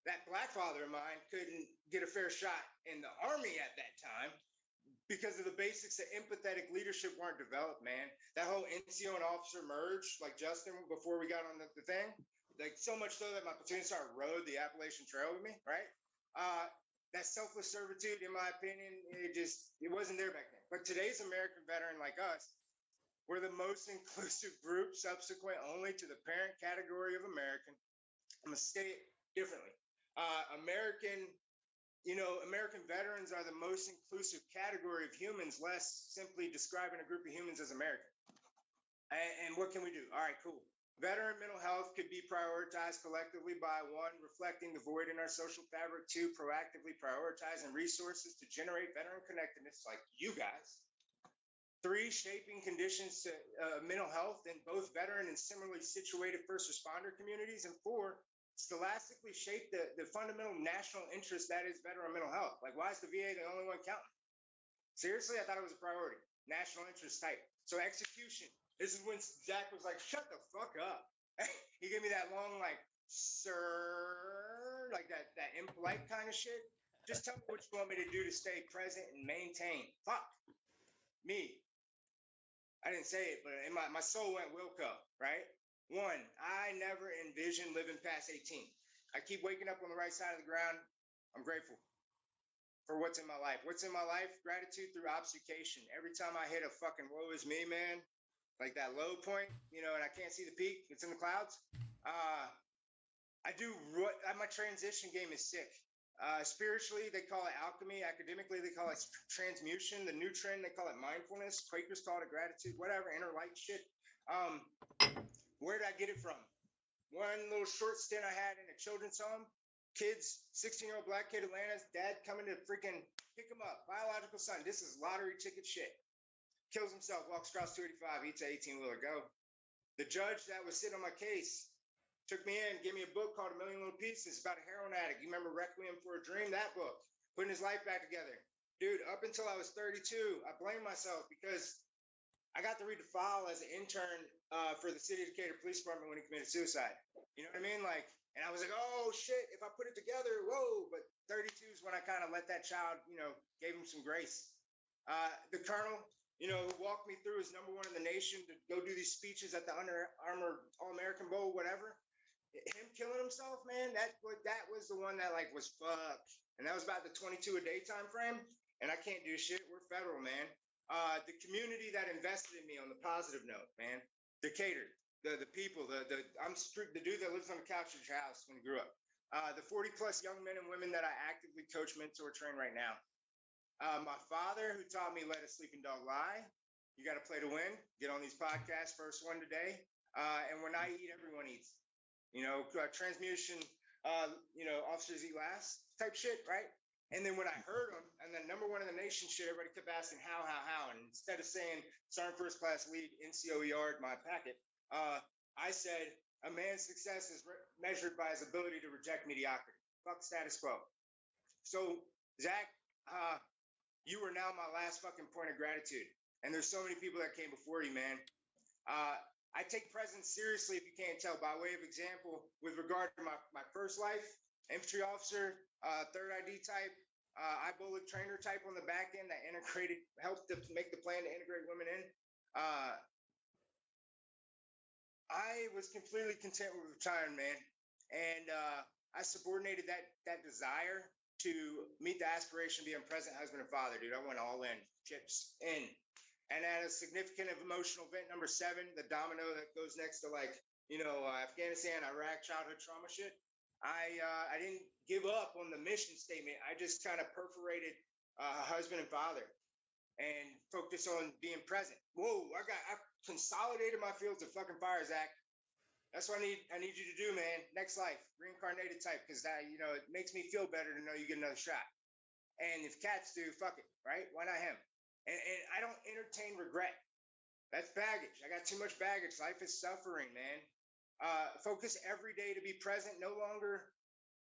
that black father of mine couldn't get a fair shot in the army at that time because of the basics of empathetic leadership weren't developed, man. That whole NCO and officer merge, like Justin, before we got on the thing, like so much so that my platoon sergeant rode the Appalachian Trail with me, right? That selfless servitude, in my opinion, it wasn't there back then. But today's American veteran like us, we're the most inclusive group subsequent only to the parent category of American. I'm gonna state it differently. American veterans are the most inclusive category of humans, less simply describing a group of humans as American. And what can we do? All right, cool. Veteran mental health could be prioritized collectively by 1, reflecting the void in our social fabric, 2, proactively prioritizing resources to generate veteran connectedness like you guys. 3, shaping conditions to mental health in both veteran and similarly situated first responder communities. And 4, scholastically shape the fundamental national interest that is veteran mental health. Like, why is the VA the only one counting? Seriously, I thought it was a priority. National interest type. So execution. This is when Zach was like, shut the fuck up. He gave me that long, like, sir, like that impolite kind of shit. Just tell me what you want me to do to stay present and maintain. Fuck me. I didn't say it, but in my soul went Wilco, right? 1, I never envisioned living past 18. I keep waking up on the right side of the ground. I'm grateful for what's in my life. What's in my life? Gratitude through obfuscation. Every time I hit a fucking woe is me, man, like that low point, you know, and I can't see the peak, it's in the clouds. My transition game is sick. Spiritually, they call it alchemy. Academically, they call it transmutation. The new trend, they call it mindfulness. Quakers call it gratitude, whatever, inner light shit. Where did I get it from? One little short stint I had in a children's home. Kids, 16-year-old black kid, Atlanta's dad coming to freaking pick him up. Biological son. This is lottery ticket shit. Kills himself, walks across 285, eats an 18-wheeler, go. The judge that was sitting on my case took me in, gave me a book called A Million Little Pieces about a heroin addict. You remember Requiem for a Dream? That book. Putting his life back together. Dude, up until I was 32, I blamed myself because I got to read the file as an intern for the City of Decatur Police Department when he committed suicide. You know what I mean? Like, and I was like, oh shit, if I put it together, whoa. But 32 is when I kind of let that child, you know, gave him some grace. The colonel, you know, who walked me through as #1 in the nation to go do these speeches at the Under Armour All-American Bowl, whatever. Him killing himself, man, that was the one that like was fucked. And that was about the 22 a day time frame. And I can't do shit. We're federal, man. The community that invested in me on the positive note, man. Decatur, the people, the dude that lives on the couch at your house when you grew up. The 40 plus young men and women that I actively coach, mentor, train right now. My father, who taught me let a sleeping dog lie. You got to play to win. Get on these podcasts. First one today. And when I eat, everyone eats. You know, transmutation. You know, officers eat last type shit, right? And then when I heard him, and then #1 in the nation shit, everybody kept asking how. And instead of saying Sergeant First Class Lead NCOER my packet, I said a man's success is measured by his ability to reject mediocrity. Fuck status quo. So Zach, you are now my last fucking point of gratitude. And there's so many people that came before you, man. I take presence seriously, if you can't tell, by way of example, with regard to my first life, infantry officer, third ID type, IBOLA trainer type on the back end that helped to make the plan to integrate women in. I was completely content with retiring, man. And I subordinated that desire to meet the aspiration of being present husband and father, dude. I went all in, chips in. And at a significant emotional event #7, the domino that goes next to like, you know, Afghanistan, Iraq, childhood trauma shit. I didn't give up on the mission statement. I just kind of perforated husband and father and focused on being present. Whoa, I consolidated my fields of fucking fire, Zach. That's what I need you to do, man. Next life, reincarnated type, because that, you know, it makes me feel better to know you get another shot. And if cats do, fuck it, right? Why not him? And I don't entertain regret. That's baggage. I got too much baggage. Life is suffering, man. Focus every day to be present. No longer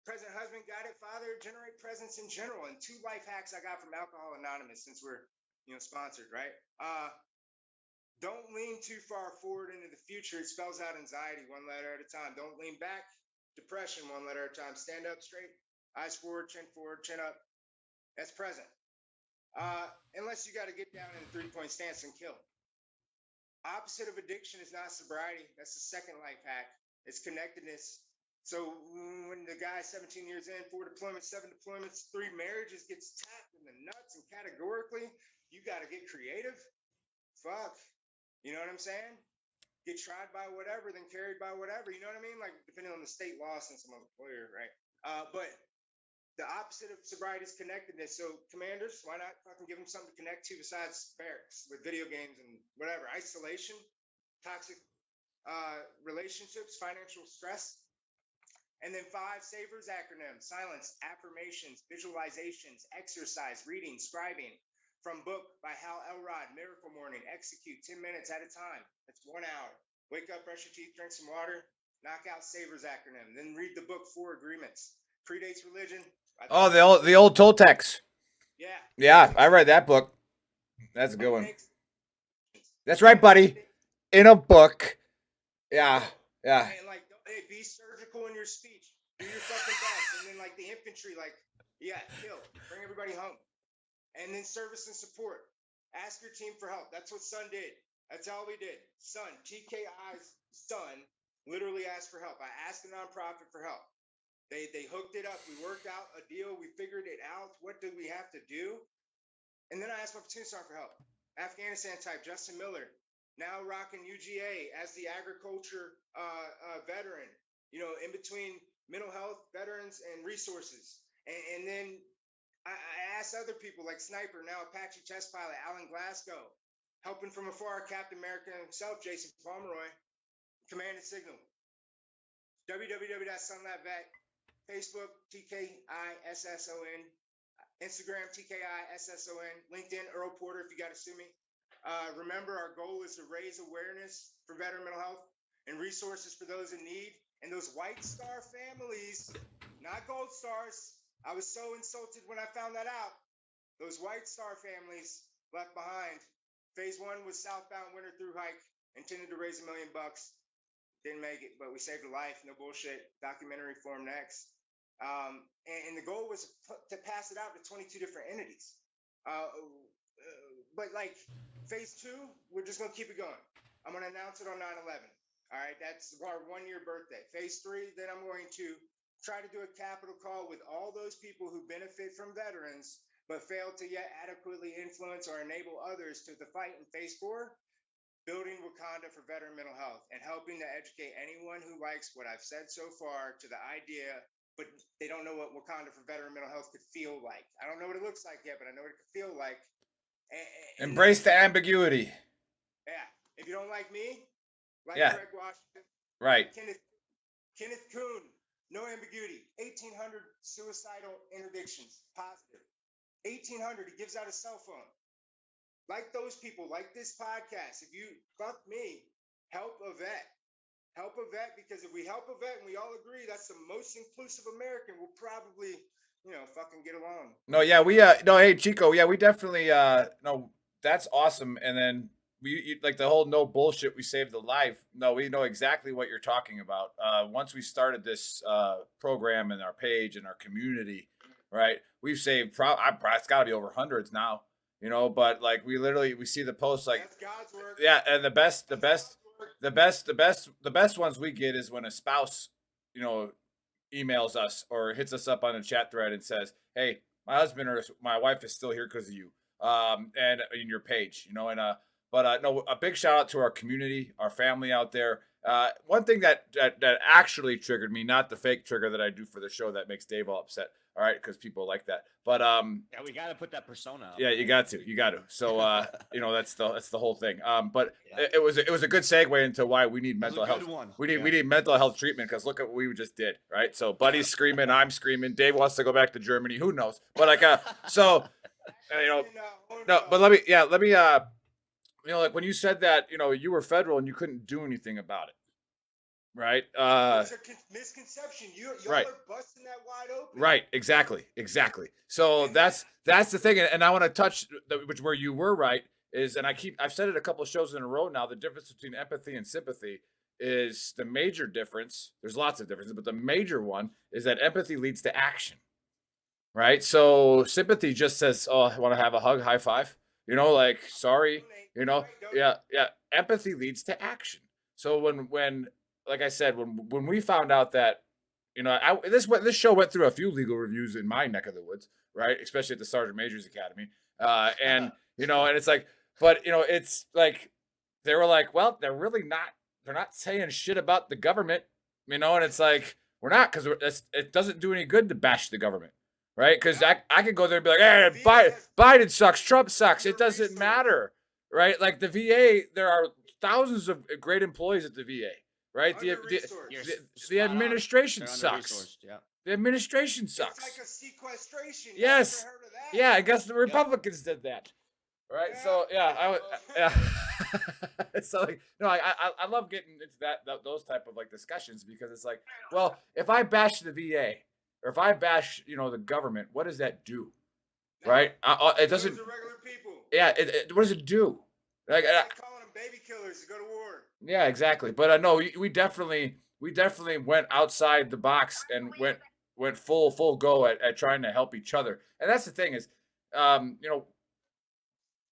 present husband, got it, father, generate presence in general. And 2 life hacks I got from Alcohol Anonymous, since we're sponsored, right? Don't lean too far forward into the future. It spells out anxiety, 1 letter at a time. Don't lean back. Depression, 1 letter at a time. Stand up straight, eyes forward, chin up. That's present. Unless you got to get down in a 3-point stance and kill. Opposite of addiction is not sobriety. That's the 2nd life hack. It's connectedness. So when the guy 17 years in, 4 deployments, 7 deployments, 3 marriages, gets tapped in the nuts and categorically, you got to get creative. Fuck. You know what I'm saying? Get tried by whatever, then carried by whatever. You know what I mean? Like, depending on the state law, since I'm a lawyer, right? But the opposite of sobriety is connectedness. So commanders, why not fucking give them something to connect to besides barracks with video games and whatever? Isolation, toxic relationships, financial stress. And then 5 savers acronyms: silence, affirmations, visualizations, exercise, reading, scribing. From book by Hal Elrod, Miracle Morning. Execute 10 minutes at a time. That's 1 hour. Wake up, brush your teeth, drink some water, knock out savers acronym. Then read the book 4 Agreements. Predates religion. Oh, the old Toltecs. Yeah. Yeah, I read that book. That's a good one. That's right, buddy. In a book. Yeah. Yeah. And like, hey, be surgical in your speech. Do your fucking best. And then like the infantry, like, yeah, kill. Bring everybody home. And then service and support. Ask your team for help. That's what Son did. That's all we did. Son, TKI's son, literally asked for help. I asked the nonprofit for help. They hooked it up. We worked out a deal. We figured it out. What did we have to do? And then I asked my platoon sergeant for help. Afghanistan type, Justin Miller, now rocking UGA as the agriculture veteran, in between mental health, veterans, and resources. And then I asked other people like Sniper, now Apache test pilot, Alan Glasgow, helping from afar, Captain America himself, Jason Pomeroy, command and signal. www.sunlabvet, Facebook, TKISSON, Instagram, TKISSON, LinkedIn, Earl Porter, if you got to sue me. Remember, our goal is to raise awareness for veteran mental health and resources for those in need. And those White Star families, not Gold Stars. I was so insulted when I found that out. Those White Star families left behind. Phase 1 was southbound winter through hike, intended to raise $1 million. Didn't make it, but we saved a life. No bullshit. Documentary form next. And the goal was to pass it out to 22 different entities. But like phase 2, we're just going to keep it going. I'm going to announce it on 9/11. All right. That's our 1-year birthday. Phase 3, then I'm going to try to do a capital call with all those people who benefit from veterans, but fail to yet adequately influence or enable others to the fight in phase 4. Building Wakanda for veteran mental health and helping to educate anyone who likes what I've said so far to the idea, but they don't know what Wakanda for veteran mental health could feel like. I don't know what it looks like yet, but I know what it could feel like. Embrace the ambiguity. Yeah. If you don't like me, like Greg Washington. Right. Kenneth Kuhn, no ambiguity. 1,800 suicidal interdictions, positive. 1,800, he gives out a cell phone. Like those people, like this podcast, if you fuck me, help a vet. Help a vet, because if we help a vet and we all agree that's the most inclusive American, we'll probably, fucking get along. No, yeah, hey, Chico, yeah, we definitely, no, that's awesome. And then you like the whole no bullshit, we saved the life. No, we know exactly what you're talking about. Once we started this program and our page and our community, right, we've saved, it's got to be over hundreds now. But like we see the posts like, that's God's work. Yeah, and the best ones we get is when a spouse, emails us or hits us up on a chat thread and says, "Hey, my husband or my wife is still here because of you," and in your page, no, a big shout out to our community, our family out there. One thing that actually triggered me, not the fake trigger that I do for the show that makes Dave all upset. All right, because people like that. But yeah, we got to put that persona out. Yeah, you got to. So that's the whole thing. But yeah. it was a good segue into why we need mental health. We need mental health treatment, because look at what we just did, right? So Buddy's screaming, I'm screaming. Dave wants to go back to Germany. Who knows? But like so You know, Oh, no, but let me like when you said that, you were federal and you couldn't do anything about it, right? There's a misconception. Y'all Right. are busting that wide open. Right, exactly. So And that's the thing, and I want to touch which where you were right is, and I've said it a couple of shows in a row now. The difference between empathy and sympathy is the major difference. There's lots of differences, but the major one is that empathy leads to action, right? So sympathy just says, "Oh, I want to have a hug, high five," like sorry, yeah. Empathy leads to action. So when like I said, when we found out that this show went through a few legal reviews in my neck of the woods, right? Especially at the Sergeant Major's Academy. And it's like, but it's like they were like, well, they're not saying shit about the government, and it's like we're not, because it doesn't do any good to bash the government, right? Because I could go there and be like, hey, Biden sucks, Trump sucks. It doesn't matter, right? Like the VA, there are thousands of great employees at the VA. Right, the administration sucks. Yeah. The administration sucks. It's like a sequestration. Yes. Never heard of that? Yeah, I guess the Republicans did that. Right. Yeah. So yeah, so like, I love getting into those type of like discussions, because it's like, well, if I bash the VA or if I bash the government, what does that do? Right. It doesn't. Those are regular people. Yeah. What does it do? Like calling them baby killers to go to war. Yeah, exactly. But no, we definitely went outside the box and went full go at trying to help each other. And that's the thing is,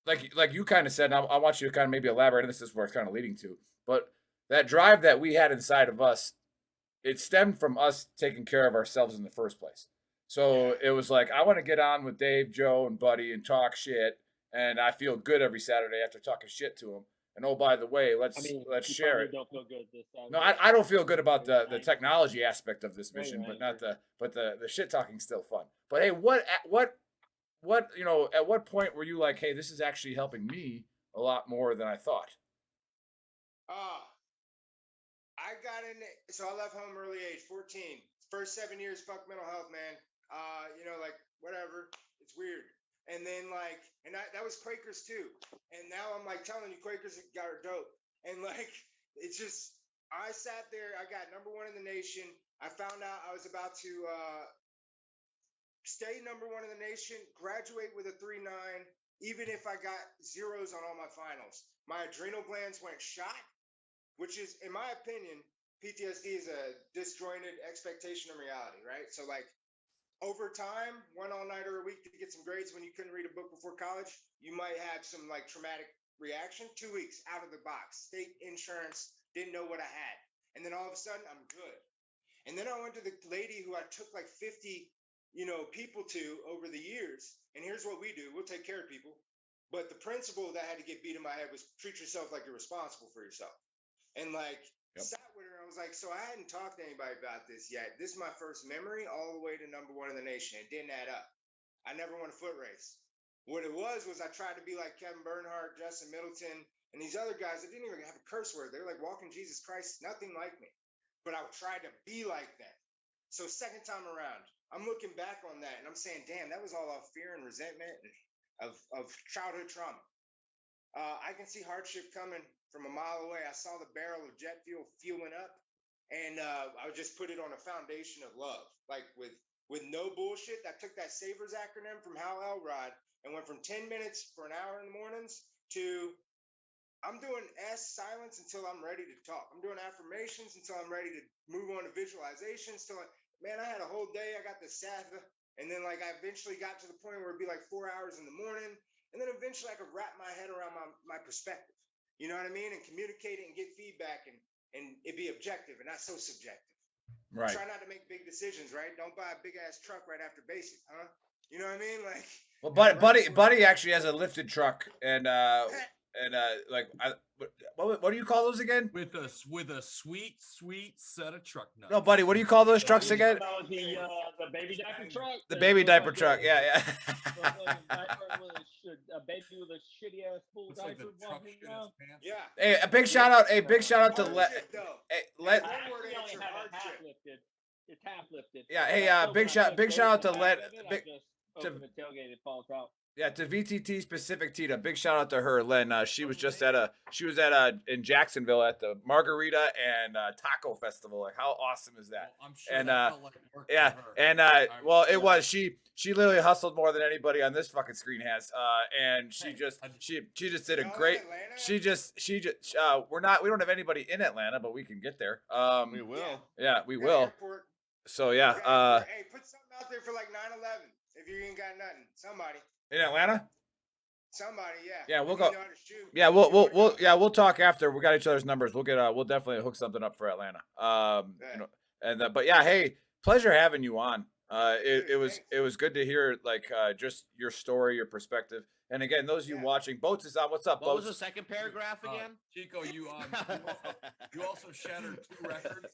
like you kind of said, and I want you to kind of maybe elaborate, and this is where it's kind of leading to. But that drive that we had inside of us, it stemmed from us taking care of ourselves in the first place. So it was like, I want to get on with Dave, Joe, and Buddy and talk shit, and I feel good every Saturday after talking shit to them. And oh, by the way, let's share it. Don't feel good this Saturday. No, I don't feel good about the technology aspect of this mission, but not the shit talking still fun. But hey, at what point were you like, hey, this is actually helping me a lot more than I thought? I got in it, so I left home early age, 14. First 7 years, fuck mental health, man. Like whatever, it's weird. And then that was Quakers too. And now I'm like telling you, Quakers are dope. And it's just, I sat there, I got number 1 in the nation. I found out I was about to stay number 1 in the nation, graduate with a 3.9, even if I got zeros on all my finals. My adrenal glands went shot, which is, in my opinion, PTSD is a disjointed expectation of reality, right? So over time, one all-nighter a week to get some grades when you couldn't read a book before college, you might have some traumatic reaction. 2 weeks out of the box, state insurance, didn't know what I had. And then all of a sudden, I'm good. And then I went to the lady who I took 50, people to over the years. And here's what we do. We'll take care of people. But the principle that had to get beat in my head was treat yourself like you're responsible for yourself. And sat with her, I was like, so I hadn't talked to anybody about this yet. This is my first memory all the way to number 1 in the nation. It didn't add up. I never won a foot race. What it was I tried to be like Kevin Bernhardt, Justin Middleton, and these other guys that didn't even have a curse word. They were like walking Jesus Christ, nothing like me. But I tried to be like them. So second time around, I'm looking back on that and I'm saying, damn, that was all off fear and resentment and of childhood trauma. I can see hardship coming from a mile away. I saw the barrel of jet fuel fueling up, and I would just put it on a foundation of love, with no bullshit. I took that SAVERS acronym from Hal Elrod and went from 10 minutes for an hour in the mornings to I'm doing silence until I'm ready to talk. I'm doing affirmations until I'm ready to move on to visualizations. Man, I had a whole day. I got the Sabbath, and then I eventually got to the point where it'd be 4 hours in the morning. And then eventually I could wrap my head around my perspective, you know what I mean? And communicate it and get feedback and it be objective and not so subjective. Right. Try not to make big decisions, right? Don't buy a big ass truck right after basic, huh? You know what I mean? Well, Buddy actually has a lifted truck, and what do you call those again? With a sweet set of truck nuts. No, Buddy, what do you call those trucks again? The baby diaper truck. The baby diaper truck. Yeah. A baby with a shitty ass full diaper walking around. Yeah. Hey, a big shout out to Let. It's half lifted. Yeah. Hey, big shout out to Let. Open the tailgate, it falls out. Yeah, to VTT specific Tita, big shout out to her, Len. She was just in Jacksonville at the Margarita and Taco Festival. Like, how awesome is that? Well, I'm sure And that felt like work yeah, for her. and well, it was. She literally hustled more than anybody on this fucking screen has. And she just did a great. We don't have anybody in Atlanta, but we can get there. We will. Yeah, we will. Airport. So yeah, Hey, put something out there for like 9/11 if you ain't got nothing. Somebody. in Atlanta. Somebody, yeah. Yeah, we'll If go. you know how to shoot, Yeah, you know what to do. we'll talk after. We got each other's numbers. We'll definitely hook something up for Atlanta. You know, and but yeah, hey, pleasure having you on. It was good to hear like just your story, your perspective. And again, those of you watching, Boats is on. What's up, What was Boats? the second paragraph again? Chico, you also shattered 2 records.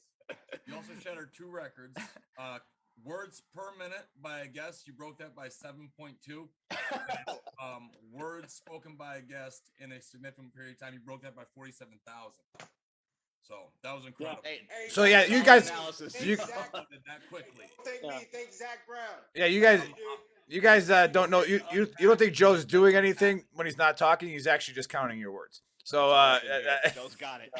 You also shattered 2 records. Words per minute by a guest, you broke that by 7.2. Words spoken by a guest in a significant period of time, you broke that by 47,000. So that was incredible. Hey, So yeah, you guys, you did that quickly. Thank me, thank Zach Brown. yeah, you guys don't know you don't think Joe's doing anything when he's not talking. He's actually just counting your words. So Joe's got it.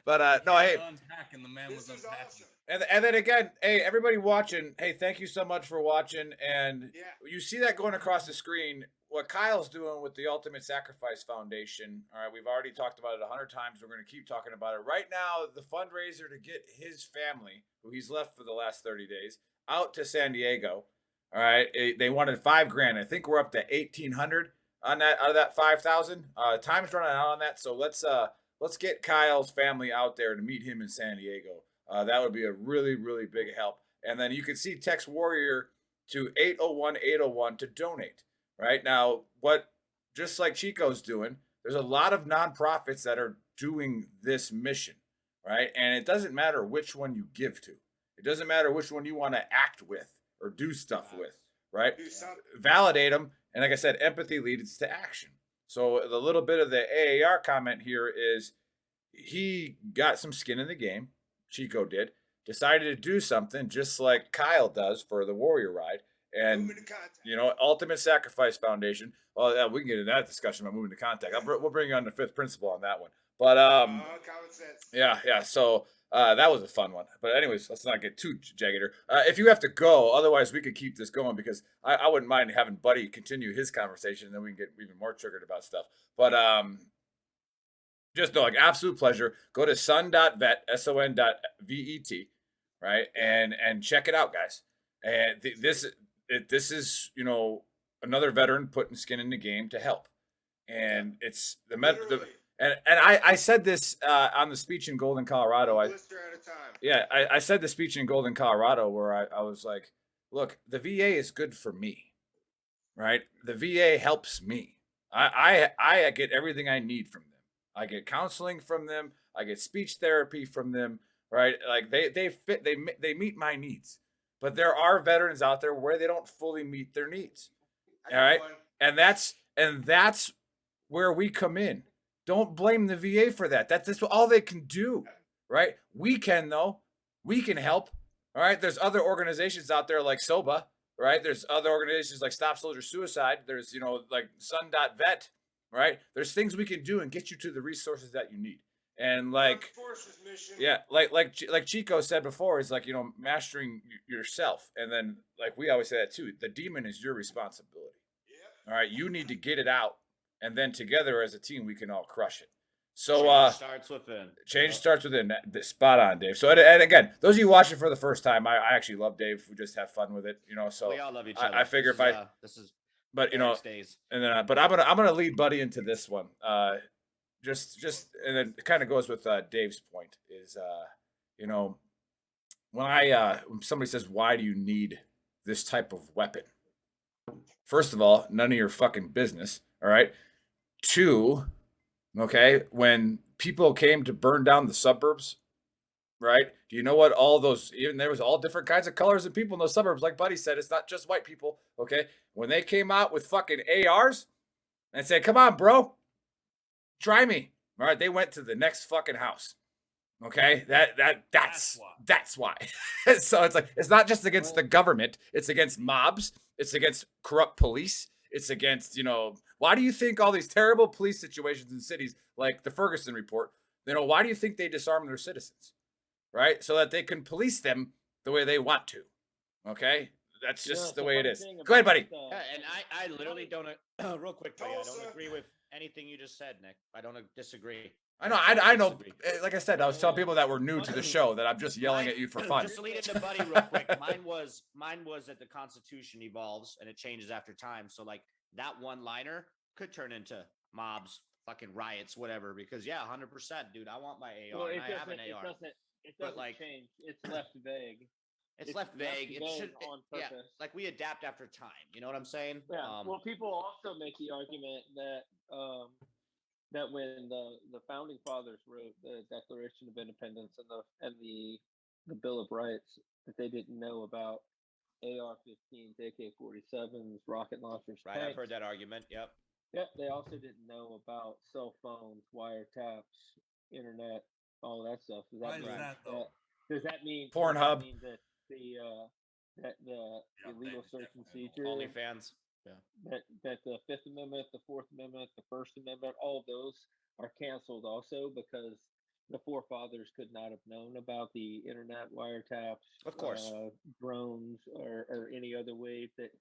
but no, hey. Unpacking, the man was This is unpacking. awesome. And then again, hey, everybody watching, hey, thank you so much for watching. And Yeah. you see that going across the screen, what Kyle's doing with the Ultimate Sacrifice Foundation. All right, we've already talked about it 100 times. We're going to keep talking about it. Right now, the fundraiser to get his family, who he's left for the last 30 days, out to San Diego. All right, they wanted $5,000. I think we're up to 1,800 on that out of that 5,000. Time's running out on that, so let's get Kyle's family out there to meet him in San Diego. That would be a really, really big help. And then you can see text Warrior to 801-801 to donate. Right now, just like Chico's doing, there's a lot of nonprofits that are doing this mission, right? And it doesn't matter which one you give to. It doesn't matter which one you want to act with or do stuff with, right? Do something. Validate them. And like I said, empathy leads to action. So the little bit of the AAR comment here is he got some skin in the game. Chico did. Decided to do something just like Kyle does for the Warrior Ride. And, Moving to contact. you know, Ultimate Sacrifice Foundation. Well, yeah, we can get into that discussion about moving to contact. We'll bring you on the 5th principle on that one. But, Common sense. yeah. So that was a fun one. But anyways, let's not get too jagged here. If you have to go, otherwise we could keep this going because I wouldn't mind having Buddy continue his conversation and then we can get even more triggered about stuff. But just know, like, absolute pleasure. Go to son.vet, son.vet, right? And check it out, guys. And this is, you know, another veteran putting skin in the game to help. And it's and I said this on the speech in Golden, Colorado. Blister at a time. Yeah, I said the speech in Golden, Colorado, where I was like, look, the VA is good for me, right? The VA helps me. I get everything I need from them. I get counseling from them. I get speech therapy from them, right? Like they meet my needs. But there are veterans out there where they don't fully meet their needs. All right? And that's where we come in. Don't blame the VA for that. That's all they can do, right? We can, though. We can help. All right. There's other organizations out there like SOBA, right? There's other organizations like Stop Soldier Suicide. There's, you know, like Sun.vet, right? There's things we can do and get you to the resources that you need. And like, yeah, like Chico said before, is like, you know, mastering yourself. And then like we always say that too, the demon is your responsibility. All right. You need to get it out. And then together as a team, we can all crush it. So Change starts within. Change starts within. Spot on, Dave. So and again, those of you watching for the first time, I actually love Dave. We just have fun with it, you know. So we all love each other. I figure this is but you know, stays. and then but I'm gonna lead Buddy into this one. Just and then it kind of goes with Dave's point is you know, when somebody says, why do you need this type of weapon? First of all, none of your fucking business. All right. 2, okay, when people came to burn down the suburbs, right? Do you know what all those, even there was all different kinds of colors and people in those suburbs, like Buddy said, it's not just white people, okay? When they came out with fucking ARs and said, come on, bro, try me, all right? They went to the next fucking house, okay? That's why. So it's like, it's not just against the government, it's against mobs, It's against corrupt police. It's against, why do you think all these terrible police situations in cities like the Ferguson report, why do you think they disarm their citizens? Right? So that they can police them the way they want to. Okay? That's just the way it is. Go ahead, buddy. And I literally don't, real quick, buddy, I don't agree with anything you just said, Nick. I don't disagree. I know. Like I said, I was telling people that were new to the show that I'm just yelling at you for fun. Just to lead into Buddy real quick. Mine was that the Constitution evolves and it changes after time. So like that one liner could turn into mobs, fucking riots, whatever. Because 100%, dude. I want my AR. Well, and I have an AR. It doesn't change. It's left vague. It's left vague. It should on purpose. Yeah, like we adapt after time. You know what I'm saying? Yeah. Well, people also make the argument that when the founding fathers wrote the Declaration of Independence and the Bill of Rights, that they didn't know about AR-15s, AK-47s, rocket launchers. Right. tanks. I've heard that argument. Yep. Yep. They also didn't know about cell phones, wiretaps, internet, all that stuff. Does that mean does that mean Pornhub? Does that mean that the illegal search and seizure, OnlyFans. Yeah. that the Fifth Amendment, the Fourth Amendment, the First Amendment, all of those are canceled also because the forefathers could not have known about the internet, wiretaps, of course, drones, or any other way that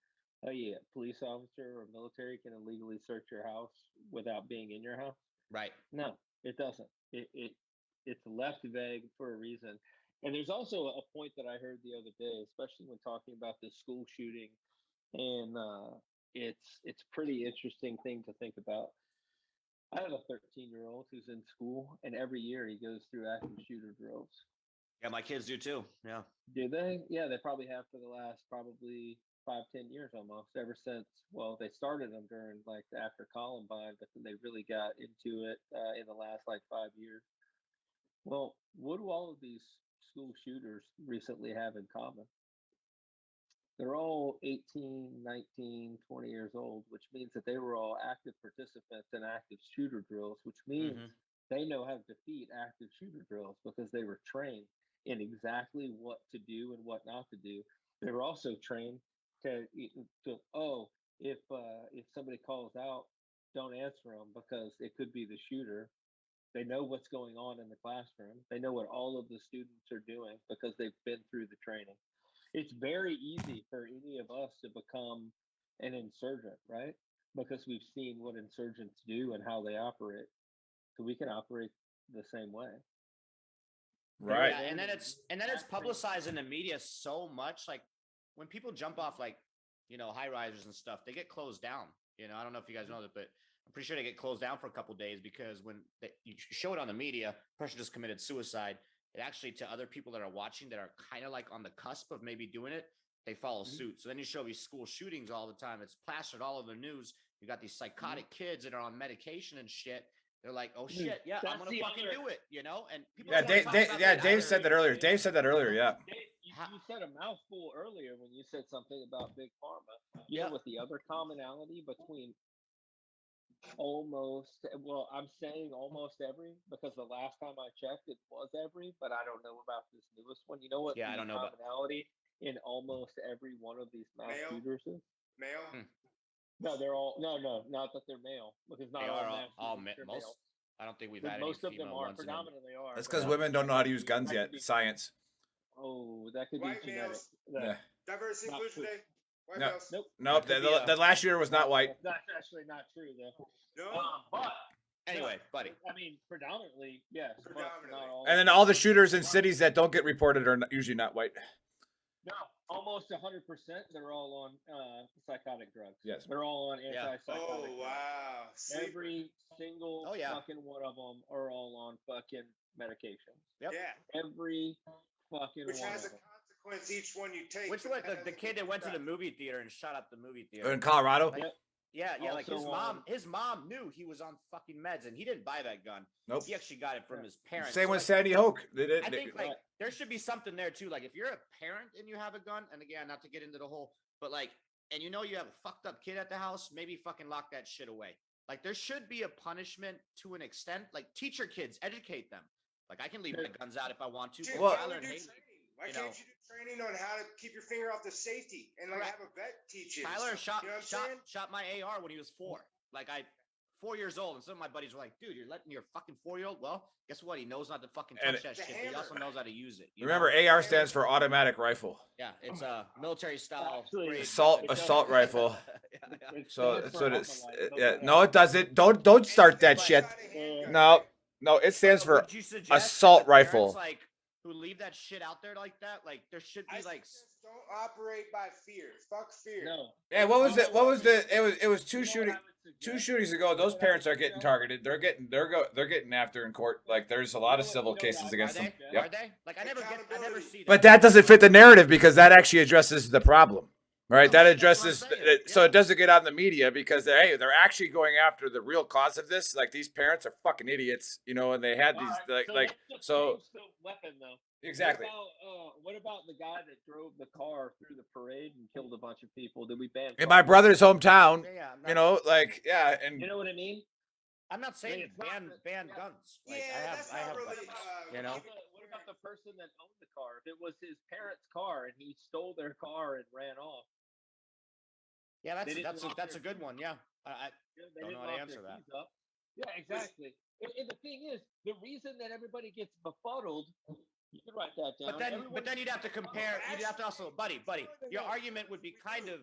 police officer or military can illegally search your house without being in your house. Right. No, it doesn't. It's left vague for a reason. And there's also a point that I heard the other day, especially when talking about this school shooting, and it's pretty interesting thing to think about. I have a 13-year-old who's in school, and every year he goes through active shooter drills. Yeah, my kids do too. Yeah. Do they? Yeah, they probably have for the last probably 5-10 years almost, ever since, they started them during like after Columbine, but then they really got into it in the last like 5 years. Well, what do all of these school shooters recently have in common? They're all 18, 19, 20 years old, which means that they were all active participants in active shooter drills, which means they know how to defeat active shooter drills because they were trained in exactly what to do and what not to do. They were also trained to if somebody calls out, don't answer them because it could be the shooter. They know what's going on in the classroom. They know what all of the students are doing because they've been through the training. It's very easy for any of us to become an insurgent, right? Because we've seen what insurgents do and how they operate. So we can operate the same way. Right. Yeah, and then it's publicized in the media so much. Like when people jump off like, high risers and stuff, they get closed down. I don't know if you guys know that, but I'm pretty sure they get closed down for a couple of days because when you show it on the media, person just committed suicide. It actually, to other people that are watching that are kind of like on the cusp of maybe doing it, they follow suit. So then you show these school shootings all the time. It's plastered all over the news. You got these psychotic kids that are on medication and shit. They're like, oh shit, yeah, I'm gonna fucking do it, And people Dave said that earlier. Dave said that earlier, yeah. Dave, you said a mouthful earlier when you said something about big pharma. You know what the other commonality between I'm saying almost every, because the last time I checked it was every, but I don't know about this newest one. You know what? Yeah, I don't know commonality in almost every one of these mass shooters is? Male? No, they're all not that they're male, because not they all are mass all shooters are most. male. I don't think we've But had most any of them female are ones in them. predominantly are. That's because women don't know how to use guns yet. Science. Oh, that could White be genetic. males. Yeah. Diversity Not inclusion true. day. White No. males. Nope. The last year was not white. That's actually not true, though. No. But Anyway, buddy. I mean, predominantly, yes. Predominantly. But not all. And then all the shooters in cities that don't get reported are usually not white. No, almost 100%. They're all on psychotic drugs. Yes. They're all on antipsychotic. Oh, drugs. wow. Sleeper. Every single fucking one of them are all on fucking medications. Yep. Yeah. Every fucking Which one has of a them. consequence each one you take. Which one? The kid that went to the movie theater and shot up the movie theater. In Colorado? Yep. Yeah, like Also, his mom knew he was on fucking meds, and he didn't buy that gun. Nope. He actually got it from his parents. Same So, with like, Sandy Hook. I think like there should be something there too. Like if you're a parent and you have a gun, and again, not to get into the whole, but like, and you have a fucked up kid at the house, maybe fucking lock that shit away. Like there should be a punishment to an extent. Like teach your kids, educate them. Like I can leave my guns out if I want to. Dude, But I I would learn do hate. training. Why You can't know. you do training on how to keep your finger off the safety and like Correct. have a vet teach you? and Tyler stuff, shot you know what I'm shot saying? shot my AR when he was 4. Like 4 years old, and some of my buddies were like, "Dude, you're letting your fucking 4-year-old." Well, guess what? He knows not to fucking touch And that the shit, but he also hammer. knows how to use it. You Remember, know? AR stands for automatic rifle, Yeah, it's a military style Actually, grade assault weapon. assault rifle. Yeah, yeah. It So stands so for it's Armalite, but yeah. whatever. No, it doesn't. Don't start that Anything shit. inside a handgun, No, right? no, it stands But for would you suggest assault that the parents, rifle. like who leave that shit out there like that? Like there should I be like. suggest don't operate by fear. Fuck fear. No. Yeah, what was You it? know What what? was the? It was two You know what shooting. I would Two suggest? shootings ago, You know those what I parents would are getting suggest? targeted. They're getting after in court. Like there's a lot of civil cases Are against they? them. Are Yep. they? Like I never see that. But that doesn't fit the narrative because that actually addresses the problem, right? No, That that's what I'm addresses saying, so yeah. it doesn't get out in the media because they're actually going after the real cause of this. Like these parents are fucking idiots, you know, and they had these Alright, like let's just so change the weapon though. exactly. What about the guy that drove the car through the parade and killed a bunch of people? Did we ban? In my cars? brother's hometown, Yeah, I'm you not- know, like yeah, and You know what I mean? I'm not saying it's not ban the- guns. Like, Yeah, that's I not have really. weapons, you know. What about the person that owned the car? If it was his parents' car and he stole their car and ran off, Yeah, They didn't lock that's a their good one. Yeah, I they Don't didn't know how to lock answer their that. keys up. Yeah, exactly. And the thing is, the reason that everybody gets befuddled, you can write that down. but then you'd have to compare. You'd have to also, buddy. Your argument would be kind of.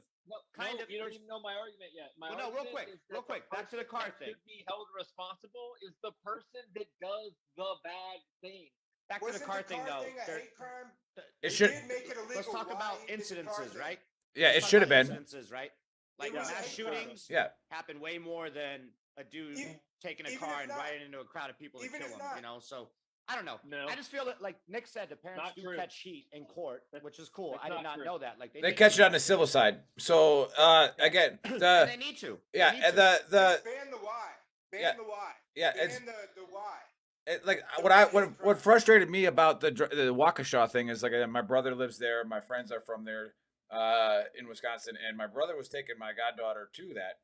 You don't even know my argument yet. My Well, no, real argument quick, is that real quick. the Back to the person car that thing. should be held responsible is the person that does the bad thing. Back to the Wasn't car thing though. thing a there- hate crime? it They should did make it illegal. Let's talk Why about did the car incidences, thing? right? yeah, Let's it talk should have about been. incidences, right? Like was a mass hate crime. shootings Yeah. happen way more than a dude Even- taking a even car if and not- riding into a crowd of people to even kill if them. not. You know, so I don't know. No. I just feel that, like Nick said, the parents Not do true. catch heat in court, which is cool. That's I did not not true. know that. Like They need catch it to. on the civil side. So again, And the they need to. yeah, They need and to. the Ban the why. Ban Yeah. the why. yeah, Ban it's the why. like The what crime. frustrated me about the Waukesha thing is like my brother lives there, my friends are from there in Wisconsin, and my brother was taking my goddaughter to that,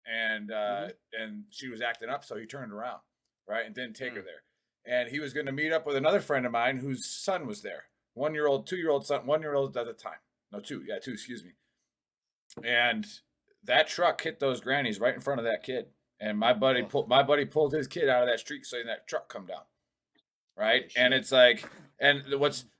and and she was acting up, so he turned around, right, and didn't take her there, and he was going to meet up with another friend of mine whose son was there, 1-year-old, 2-year-old son, 1-year-old at the time, no 2, yeah 2, excuse me, and that truck hit those grannies right in front of that kid. And my buddy pulled his kid out of that street so that truck come down, right? And it's like,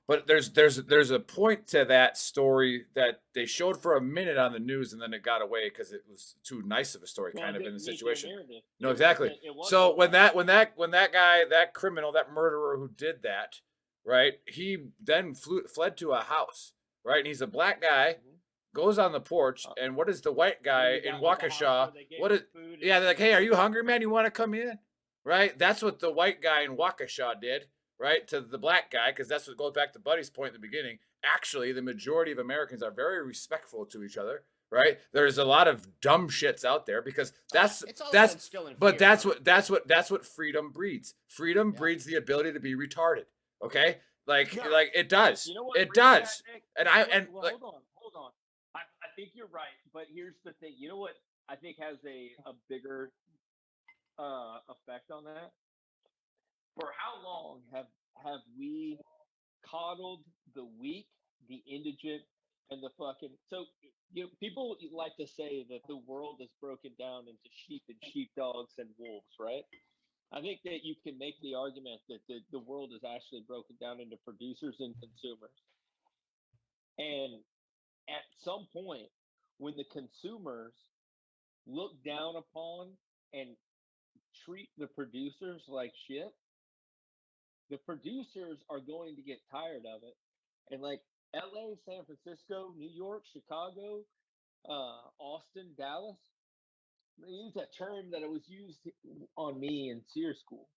but there's a point to that story that they showed for a minute on the news and then it got away because it was too nice of a story, Well, kind it of in the didn't meet their situation. narrative. No, It exactly. wasn't- it wasn't So when right. that guy, that criminal, that murderer who did that, right? He then fled to a house, right? And he's a black guy. Goes on the porch, and what is the white guy you in got, like, a house Waukesha? where they gave What you is? food and Yeah, they're like, shit. hey, are you hungry, man? You want to come in? Right? That's what the white guy in Waukesha did, right, to the black guy, because that's what goes back to Buddy's point in the beginning. Actually, the majority of Americans are very respectful to each other, right? There's a lot of dumb shits out there because It's all about instilling but fear, that's though. what freedom breeds. Freedom breeds the ability to be retarded. Okay, like No. it does. You know what It breeds that, does. Nick? And You know I what? and Well, like, hold on. I think you're right, but here's the thing. You know what I think has a bigger effect on that? For how long have we coddled the weak, the indigent, and the fucking people like to say that the world is broken down into sheep and sheepdogs and wolves, right? I think that you can make the argument that the world is actually broken down into producers and consumers. And at some point, when the consumers look down upon and treat the producers like shit, the producers are going to get tired of it. And like LA, San Francisco, New York, Chicago, Austin, Dallas, I use that term that was used on me in SEER school.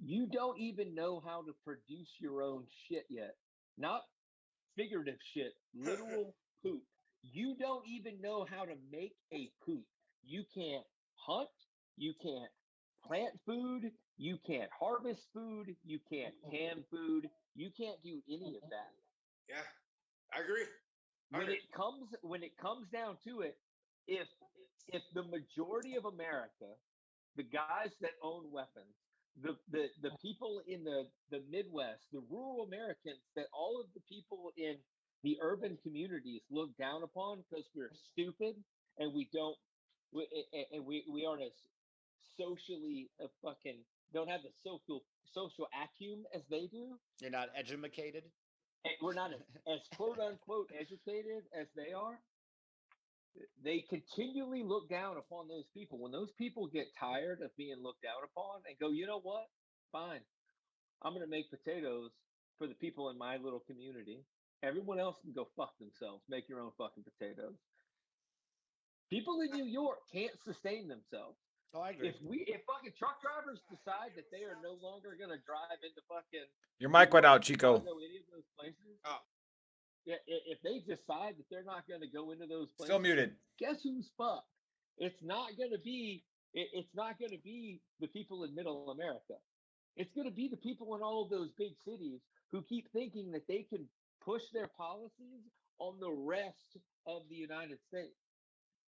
You don't even know how to produce your own shit yet. Not figurative shit, literal poop. You don't even know how to make a poop. You can't hunt. You can't plant food. You can't harvest food. You can't can food. You can't do any of that. Yeah, I agree. When it comes down to it, if the majority of America, the guys that own weapons, the people in the Midwest, the rural Americans, that all of the people in the urban communities look down upon because we're stupid and we aren't as socially fucking don't have the social acumen as they do. You're not educated. And we're not as quote unquote educated as they are. They continually look down upon those people. When those people get tired of being looked down upon and go, you know what? Fine. I'm going to make potatoes for the people in my little community. Everyone else can go fuck themselves. Make your own fucking potatoes. People in New York can't sustain themselves. Oh, I agree. If fucking truck drivers decide that they are no longer going to drive into fucking Your mic went out, Chico. any of those places. Oh. Yeah, if they decide that they're not going to go into those places, Still muted. Guess who's fucked? It's not going to be. It's not going to be the people in Middle America. It's going to be the people in all of those big cities who keep thinking that they can push their policies on the rest of the United States.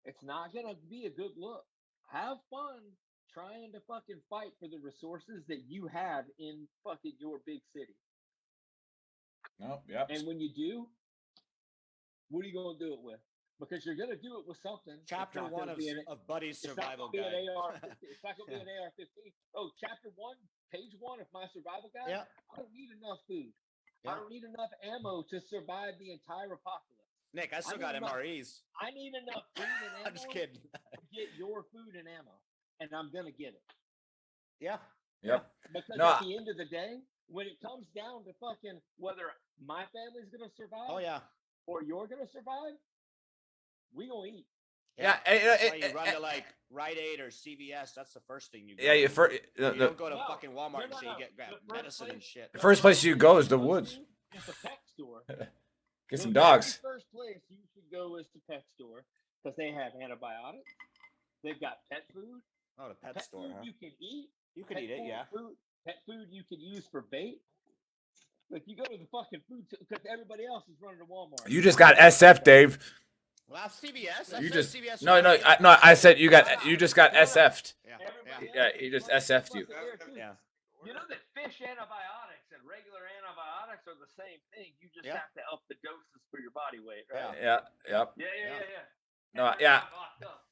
It's not going to be a good look. Have fun trying to fucking fight for the resources that you have in fucking your big city. No, yep. And when you do, what are you going to do it with? Because you're going to do it with something. Chapter 1 of Buddy's survival guide. It's not going to be an AR-15. Oh, chapter 1, page 1 of my survival guide. Yeah. I don't need enough food. Yeah. I don't need enough ammo to survive the entire apocalypse. Nick, I still got MREs. I need enough food and ammo. I'm just kidding. To get your food and ammo, and I'm going to get it. Yeah. Yep. Because at the end of the day, when it comes down to fucking whether my family's going to survive, oh yeah, or you're going to survive, we gonna eat. Yeah, that's why you run to like Rite Aid or CVS. That's the first thing you go. Yeah, you don't go to fucking Walmart and say you get medicine and shit. The first place you go is the woods. It's a pet store. Get some dogs. The first place you should go is the pet store because they have antibiotics. They've got pet food. Oh, the pet store. Food huh? you can eat. You can eat it, yeah. Pet food you can use for bait. Like you go to the fucking food because everybody else is running to Walmart. You just got SF, Dave. Well, CVS. You said just CVS no. I said you just got SF'd. Yeah, he just SF'd you. Yeah. You know that fish antibiotics and regular antibiotics are the same thing. You just have to up the doses for your body weight, right? Yeah. Yep. Yeah. No,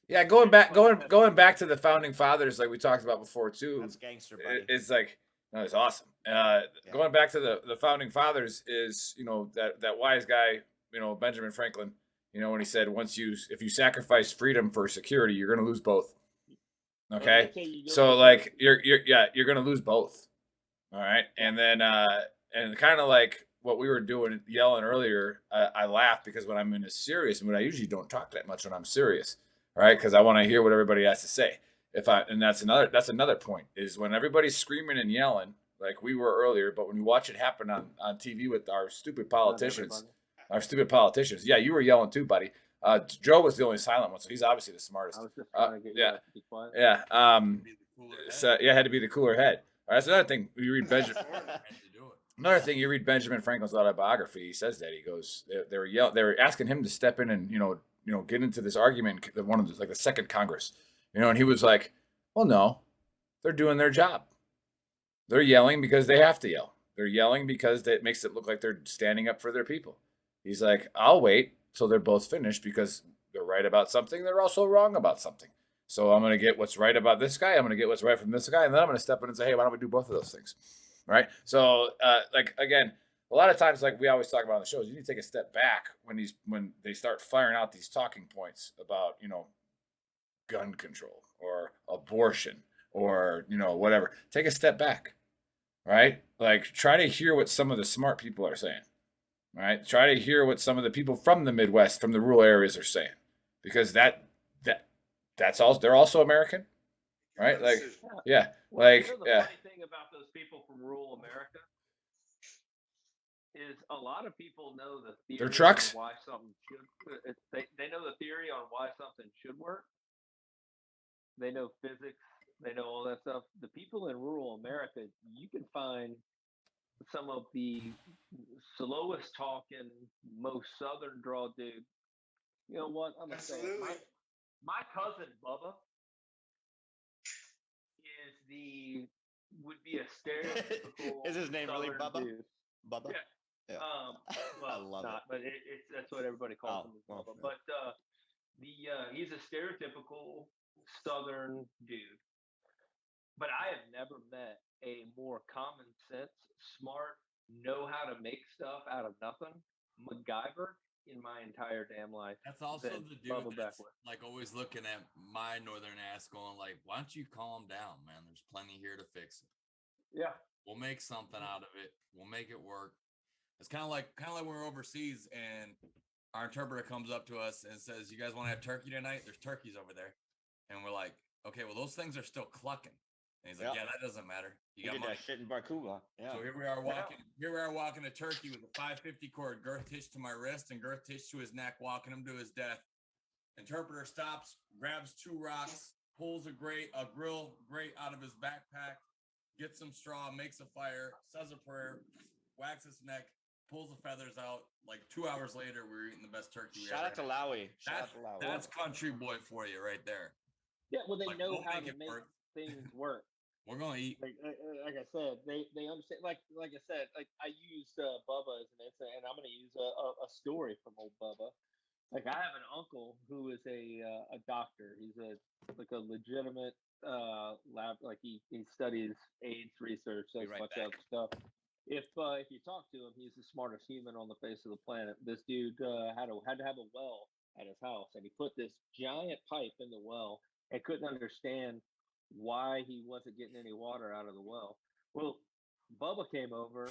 yeah. Going back to the founding fathers, like we talked about before too. That's gangster, buddy. It's like no, it's awesome. Going back to the founding fathers is that wise guy, Benjamin Franklin. When he said, if you sacrifice freedom for security, you're going to lose both. Okay. So like, you're going to lose both. All right. And then, and kind of like what we were yelling earlier, I laugh because when I'm in a serious mood, I usually don't talk that much when I'm serious. All right. Cause I want to hear what everybody has to say. And that's another point is when everybody's screaming and yelling like we were earlier, but when you watch it happen on TV with our stupid politicians. Yeah, you were yelling too, buddy. Joe was the only silent one, so he's obviously the smartest. I was just trying to get you to be quiet. Yeah. Had to be the cooler head. All right, that's another thing. You read Benjamin Franklin's autobiography. He says that he goes, they were asking him to step in and get into this argument. One of the second Congress, and he was like, well, no, they're doing their job. They're yelling because they have to yell. They're yelling because that makes it look like they're standing up for their people. He's like, I'll wait till they're both finished because they're right about something. They're also wrong about something. So I'm going to get what's right about this guy. I'm going to get what's right from this guy. And then I'm going to step in and say, hey, why don't we do both of those things? Right. So again, a lot of times, like we always talk about on the shows, you need to take a step back when they start firing out these talking points about, gun control or abortion or, whatever. Take a step back. Right. Like try to hear what some of the smart people are saying. Right. Try to hear what some of the people from the Midwest, from the rural areas are saying, because that's all. They're also American. Right. Like, yeah. The funny thing about those people from rural America is a lot of people know the theory. Their trucks. On why something should. They know the theory on why something should work. They know physics. They know all that stuff. The people in rural America, you can find some of the slowest talking, most southern draw dude. You know what? I'm gonna say it. My cousin Bubba is would be a stereotypical. Is his name really Southern Bubba? dude. Bubba. Yeah. I Well, love not, but it's that's what everybody calls him. Is well, Bubba. But he's a stereotypical Southern dude. But I have never met a more common sense, smart, know how to make stuff out of nothing MacGyver in my entire damn life. That's also than the dude Bubba that's Beckwith. like always looking at my northern ass going like, why don't you calm down, man? There's plenty here to fix it. Yeah. We'll make something out of it. We'll make it work. It's kind of like when we're overseas and our interpreter comes up to us and says, "You guys want to have turkey tonight? There's turkeys over there." And we're like, "Okay, well those things are still clucking." And he's like, Yeah. "Yeah, that doesn't matter. You He got did money." that shit in Barcuba. Yeah. So here we are walking a turkey with a 550 cord girth hitched to my wrist and girth hitched to his neck, walking him to his death. Interpreter stops, grabs 2 rocks, pulls a grill grate out of his backpack, gets some straw, makes a fire, says a prayer, whacks his neck, pulls the feathers out. Like 2 hours later, we were eating the best turkey we Shout ever out to had. Lowy. Shout out to Lowy. That's country boy for you right there. Yeah, well, they Like, know we'll how make to it make work. things work. We're gonna eat. Like I said, they understand. Like I said, like I used Bubba as an instance, and I'm going to use a story from old Bubba. Like I have an uncle who is a doctor. He's a legitimate lab. Like he studies AIDS research, like right bunch back. of stuff. If you talk to him, he's the smartest human on the face of the planet. This dude had to have a well at his house, and he put this giant pipe in the well and couldn't understand why he wasn't getting any water out of the well. Well, Bubba came over.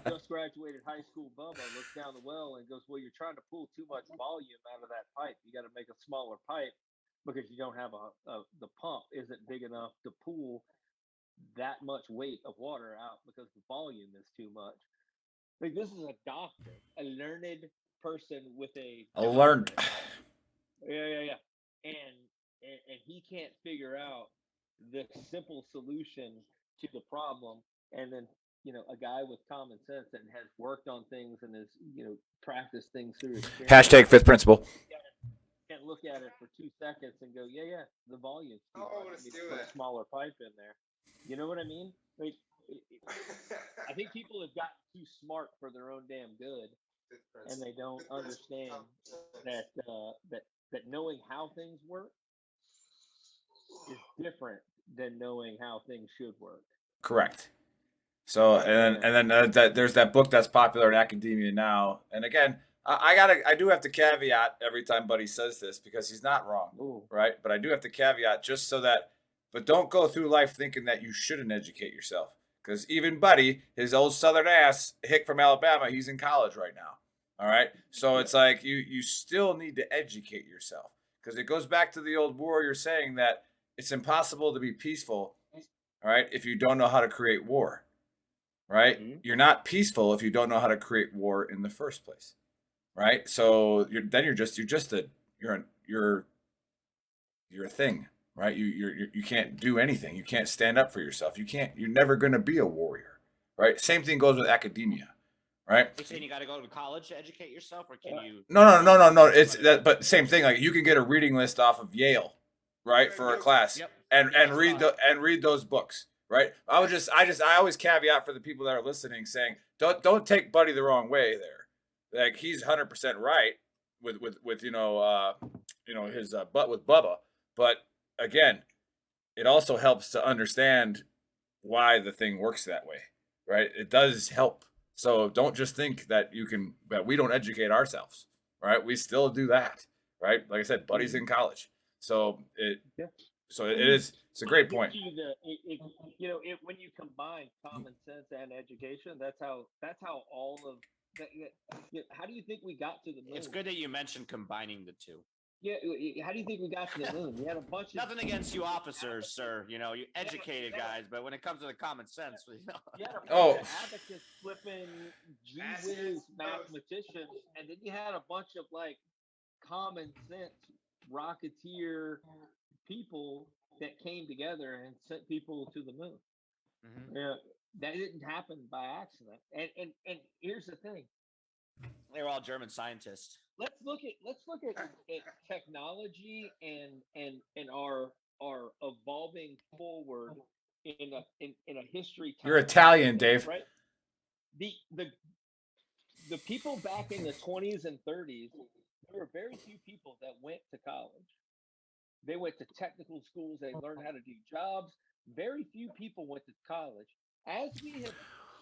Just graduated high school. Bubba looks down the well and goes, "Well, you're trying to pull too much volume out of that pipe. You got to make a smaller pipe because you don't have the pump isn't big enough to pull that much weight of water out because the volume is too much." Like this is a doctor, a learned person with a learned. Yeah. And he can't figure out the simple solution to the problem. And then, a guy with common sense and has worked on things and has, practiced things through experience. Hashtag fifth principle. Can't look at it for 2 seconds and go, yeah, the volume's too much. let's You need do to put it. a smaller pipe in there. You know what I mean? Like, I think people have gotten too smart for their own damn good, and they don't understand that knowing how things work is different than knowing how things should work. Correct. So and then there's that book that's popular in academia now. And again, I do have to caveat every time Buddy says this because he's not wrong, right? But I do have to caveat just so that. But don't go through life thinking that you shouldn't educate yourself. Because even Buddy, his old Southern ass, hick from Alabama, he's in college right now. All right. So it's like you still need to educate yourself. Because it goes back to the old warrior saying that it's impossible to be peaceful, all right, if you don't know how to create war. Right? Mm-hmm. You're not peaceful if you don't know how to create war in the first place. Right? So you're a thing. Right? You can't do anything. You can't stand up for yourself. You're never going to be a warrior, right? Same thing goes with academia, right? You're saying you got to go to college to educate yourself, or can you? No. It's that, but same thing. Like you can get a reading list off of Yale, right, for a class, and read those books, right? I always caveat for the people that are listening, saying don't take Buddy the wrong way there. Like he's 100% right with his butt with Bubba, but again, it also helps to understand why the thing works that way, right? It does help. So don't just think that we don't educate ourselves, right? We still do that, right? Like I said, Buddy's in college. So it's a great point. When you combine common sense and education, that's how all of that. How do you think we got to the moon? It's good that you mentioned combining the two. Yeah, how do you think we got to the moon? We had a bunch of nothing against you officers, sir. You educated guys, but when it comes to the common sense, you had a bunch of abacus flipping gee-whiz mathematicians, and then you had a bunch of like common sense rocketeer people that came together and sent people to the moon. Mm-hmm. Yeah, that didn't happen by accident. And here's the thing: they were all German scientists. Let's look at technology and our evolving forward in a history. You're timeline, Italian, Dave. right? The people back in the 20s and 30s, there were very few people that went to college. They went to technical schools. They learned how to do jobs. Very few people went to college. As we have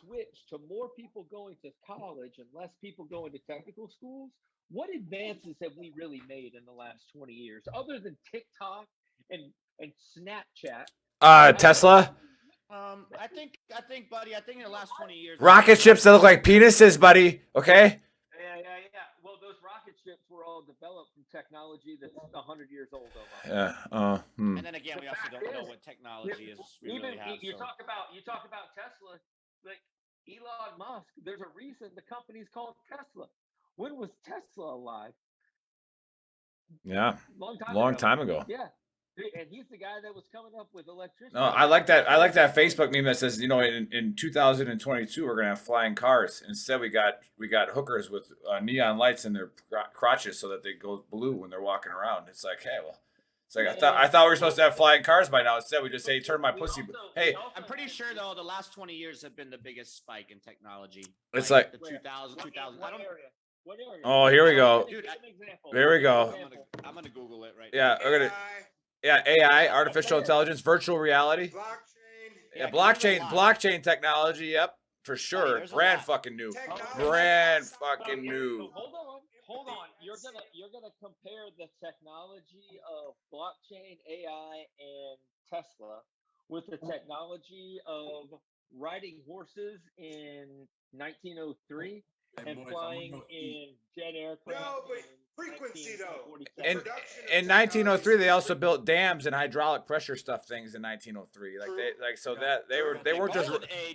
switched to more people going to college and less people going to technical schools, what advances have we really made in the last 20 years, other than TikTok and Snapchat? Tesla, I think, buddy. I think in the last 20 years, rocket ships that look like penises, buddy. Okay. Yeah. Well, those rocket ships were all developed from technology that's 100 years old. Yeah. And then again, we also don't know what technology is. We Even really have, you so. talk about Tesla, like Elon Musk. There's a reason the company's called Tesla. When was Tesla alive? Yeah. Long time ago. Yeah. And he's the guy that was coming up with electricity. No, I like that. I like that Facebook meme that says, in 2022 we're gonna have flying cars. Instead, we got hookers with neon lights in their crotches so that they go blue when they're walking around. It's like, hey, well, it's like I thought we were supposed to have flying cars by now. Instead, we just say, turn my pussy. Hey, I'm pretty sure though the last 20 years have been the biggest spike in technology. It's like the 2000. I don't. What area? Oh, here we go. Dude, There we go. I'm gonna Google it right Yeah, now. we're gonna. Yeah, AI, artificial intelligence, virtual reality. Blockchain. Yeah, blockchain technology. Yep, for sure. there's a Brand lot. fucking new. Technology. Brand fucking new. Hold on. You're gonna compare the technology of blockchain, AI, and Tesla with the technology of riding horses in 1903 and boys, I'm flying gonna go eat. in jet aircraft. No, but in frequency, though. 1947. In 1903, they also built dams and hydraulic pressure stuff things in 1903.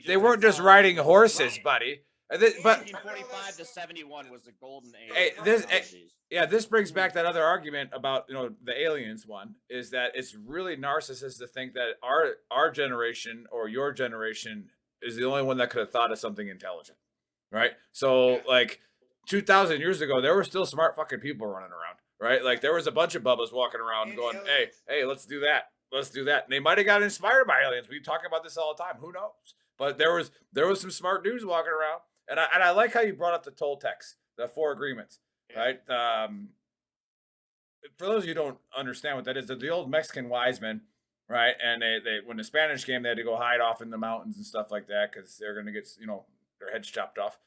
They weren't just riding horses, buddy. But 1945 to 71 was the golden age. Hey, of this- technology. yeah, this brings back that other argument about the aliens one, is that it's really narcissist to think that our generation or your generation is the only one that could have thought of something intelligent, right? So like 2,000 years ago, there were still smart fucking people running around, right? Like there was a bunch of bubbas walking around going, hey, let's do that. Let's do that. And they might have got inspired by aliens. We talk about this all the time. Who knows? But there was some smart dudes walking around. And I like how you brought up the Toltecs, the 4 agreements, right? For those of you who don't understand what that is, they're the old Mexican wise men, right? And they when the Spanish came, they had to go hide off in the mountains and stuff like that because they're gonna get their heads chopped off,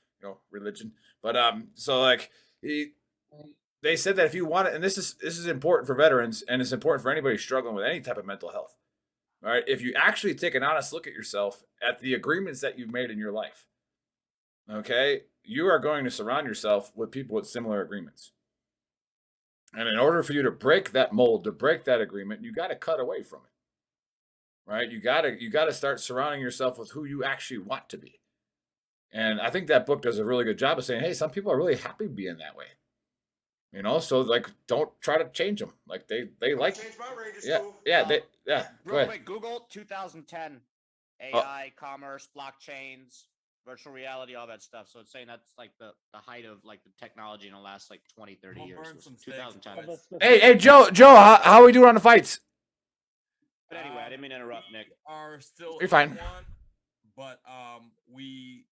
religion. But so like they said that if you want it, and this is important for veterans and it's important for anybody struggling with any type of mental health, right? If you actually take an honest look at yourself, at the agreements that you've made in your life, okay, you are going to surround yourself with people with similar agreements. And in order for you to break that mold, to break that agreement, you got to cut away from it, right? You got to start surrounding yourself with who you actually want to be. And I think that book does a really good job of saying, hey, some people are really happy being that way. So like, don't try to change them. Like they like, Change my Ranger yeah, school. yeah, go Real ahead. quick, Google 2010 AI, commerce, blockchains, virtual reality, all that stuff. So it's saying that's like the height of like the technology in the last like 20, 30 We'll years. burn was some steaks, 2010. boys. Hey, Joe, how we doing on the fights? But anyway, I didn't mean to interrupt, Nick. We are still You're fine. in one, but we.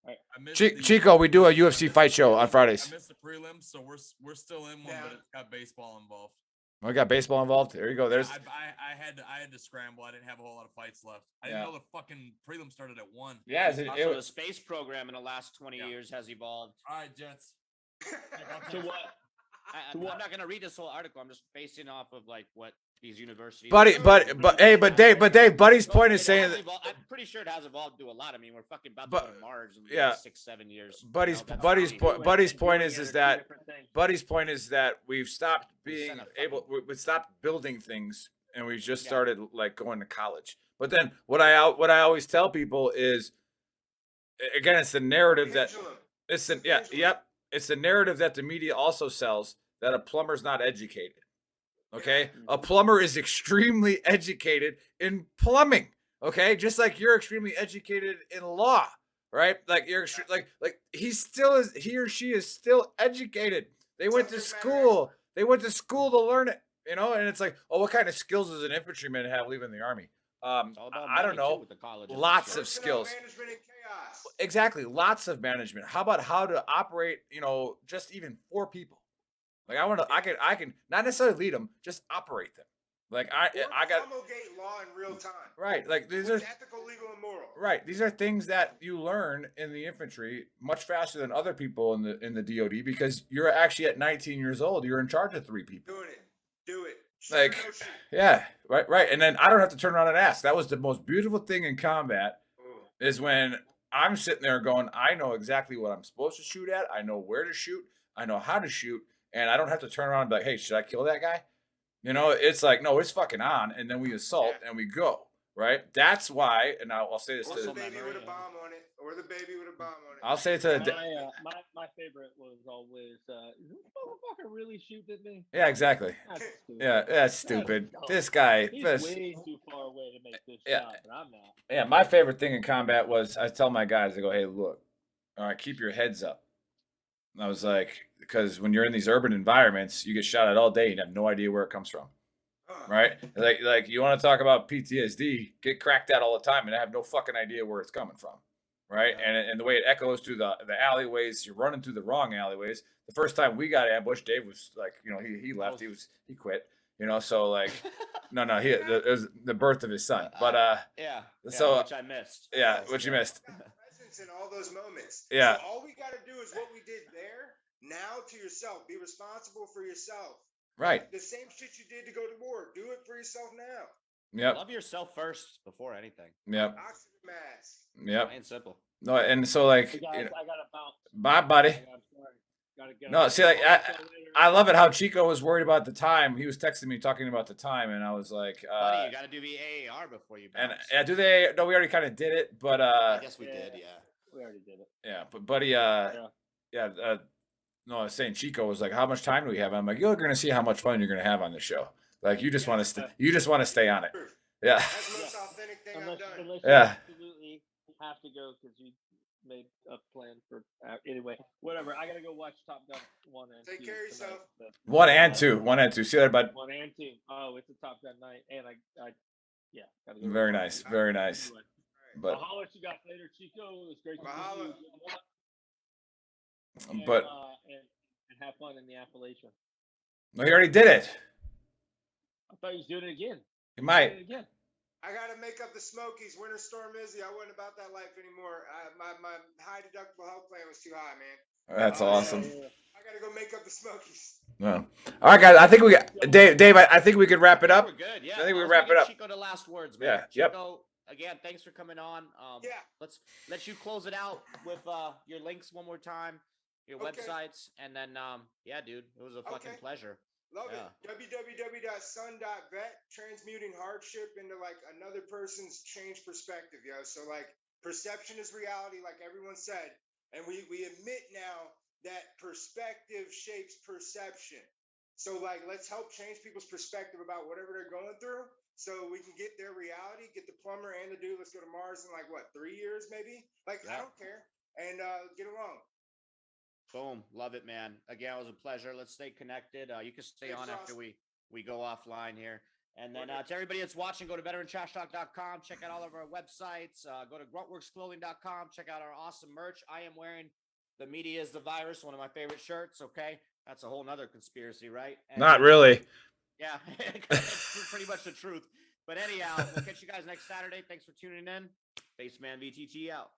I missed Chico, we do a UFC fight show on Fridays. I missed the prelims, so we're still in one, but it's got baseball involved. We got baseball involved. There you go. There's I had to scramble. I didn't have a whole lot of fights left. I didn't know the fucking prelim started at 1. yeah. Also, the space program in the last 20 years has evolved. All right, Jets. To what? I'm not going to read this whole article. I'm just basing off of like what these universities. Dave, Buddy's point is saying that. I'm pretty sure it has evolved to a lot. I mean, we're fucking about to go to Mars in yeah. 6-7 years. Buddy's point is that we've stopped being able. We stopped building things, and we just started like going to college. But then what I always tell people is, again, it's the narrative that it's the narrative that the media also sells, that a plumber's not educated. Okay, a plumber is extremely educated in plumbing. Okay, just like you're extremely educated in law, right? Like you're like he or she is still educated. They went to school. They went to school to learn it, and it's like, oh, what kind of skills does an infantryman have leaving the army? It's all about I don't money, too, know, with the colleges and lots shit. of skills. Management and chaos. Exactly, lots of management. How about how to operate? Just even 4 people. Like I can not necessarily lead them, just operate them. Like I got promulgate law in real time. right. Like these are Ethical, legal, and moral. right. These are things that you learn in the infantry much faster than other people in the DoD because you're actually at 19 years old. You're in charge of 3 people. Doing it. Do it. Shoot Like, or no shoot. yeah, right. And then I don't have to turn around and ask. That was the most beautiful thing in combat is when I'm sitting there going, I know exactly what I'm supposed to shoot at. I know where to shoot. I know how to shoot. And I don't have to turn around and be like, hey, should I kill that guy? It's like, no, it's fucking on. And then we assault and we go. Right. That's why. And I'll say this Or to the baby with a bomb on it. Or the baby with a bomb on it. I'll say it to the My favorite was always, is this motherfucker really shooting at me? yeah, exactly. That's stupid. Yeah, that's stupid. This guy. He's way too far away to make this shot, but I'm not. Yeah, my favorite thing in combat was I tell my guys, I go, hey, look, all right, keep your heads up. And I was like, because when you're in these urban environments, you get shot at all day and have no idea where it comes from. Right? Like you want to talk about PTSD, get cracked at all the time and have no fucking idea where it's coming from. Right? And the way it echoes through the alleyways, you're running through the wrong alleyways. The first time we got ambushed, Dave was like, he left, he quit. So like, no, it was the birth of his son. But so which I missed. Yeah, which you missed. Presence in all those moments. Yeah. So all we got to do is what we did there. Now to yourself, be responsible for yourself. Right. The same shit you did to go to war. Do it for yourself now. Yep. Love yourself first before anything. Yep. Oxygen mask. Yep. Plain simple. No, and so like, Hey guys, I gotta bounce. bye, buddy. I'm sorry. Gotta go. No, see, like I love it how Chico was worried about the time. He was texting me talking about the time, and I was like, Buddy, you got to do the AAR before you bounce. and do they? No, we already kind of did it, but I guess we did, yeah. We already did it. yeah, but buddy, no, I was saying Chico was like, how much time do we have? I'm like, you're gonna see how much fun you're gonna have on the show. Like, you just want to stay on it. Yeah. That's the most authentic thing I've done. Unless Yeah. you absolutely have to go because you made a plan for anyway. Whatever. I gotta go watch Top Gun 1 and 2. Take care of yourself. tonight, 1 and 2. See you later, bud. 1 and 2. Oh, it's a Top Gun night, and I gotta go. Very nice, very nice. Anyway, But I'll holler at you guys later, Chico. It was great to Mahalo. meet you. but And have fun in the Appalachian. no, he already did it. I thought he was doing it again. He Doing might. it again. I got to make up the Smokies. Winter Storm Izzy. I wasn't about that life anymore. My high deductible health plan was too high, man. That's awesome. I got to go make up the Smokies. No. All right, guys. I think we got Dave. I think we could wrap it up. We're good, yeah. I think we was wrap gonna it give up. Chico the last words, man. Yeah, yep. Chico, again, thanks for coming on. Yeah. Let's let you close it out with your links one more time, your Okay. websites, and then yeah, dude, it was a fucking Okay. pleasure. Love Yeah. it. www.sun.vet, transmuting hardship into like another person's changed perspective, yo. So like perception is reality, like everyone said. And we admit now that perspective shapes perception. So like let's help change people's perspective about whatever they're going through so we can get their reality, get the plumber and the dude, let's go to Mars in like what, 3 years maybe? Like I don't care. And get along. Boom, love it, man. Again, it was a pleasure. Let's stay connected. You can stay Thanks, on after Ross. we go offline here. And then Okay. to everybody that's watching, go to VeteranTrashTalk.com. Check out all of our websites. Go to GruntWorksClothing.com. Check out our awesome merch. I am wearing the Media is the Virus, one of my favorite shirts. Okay, that's a whole nother conspiracy, right? And, Not really. Yeah, it's pretty much the truth. But anyhow, we'll catch you guys next Saturday. Thanks for tuning in. Baseman VTT out.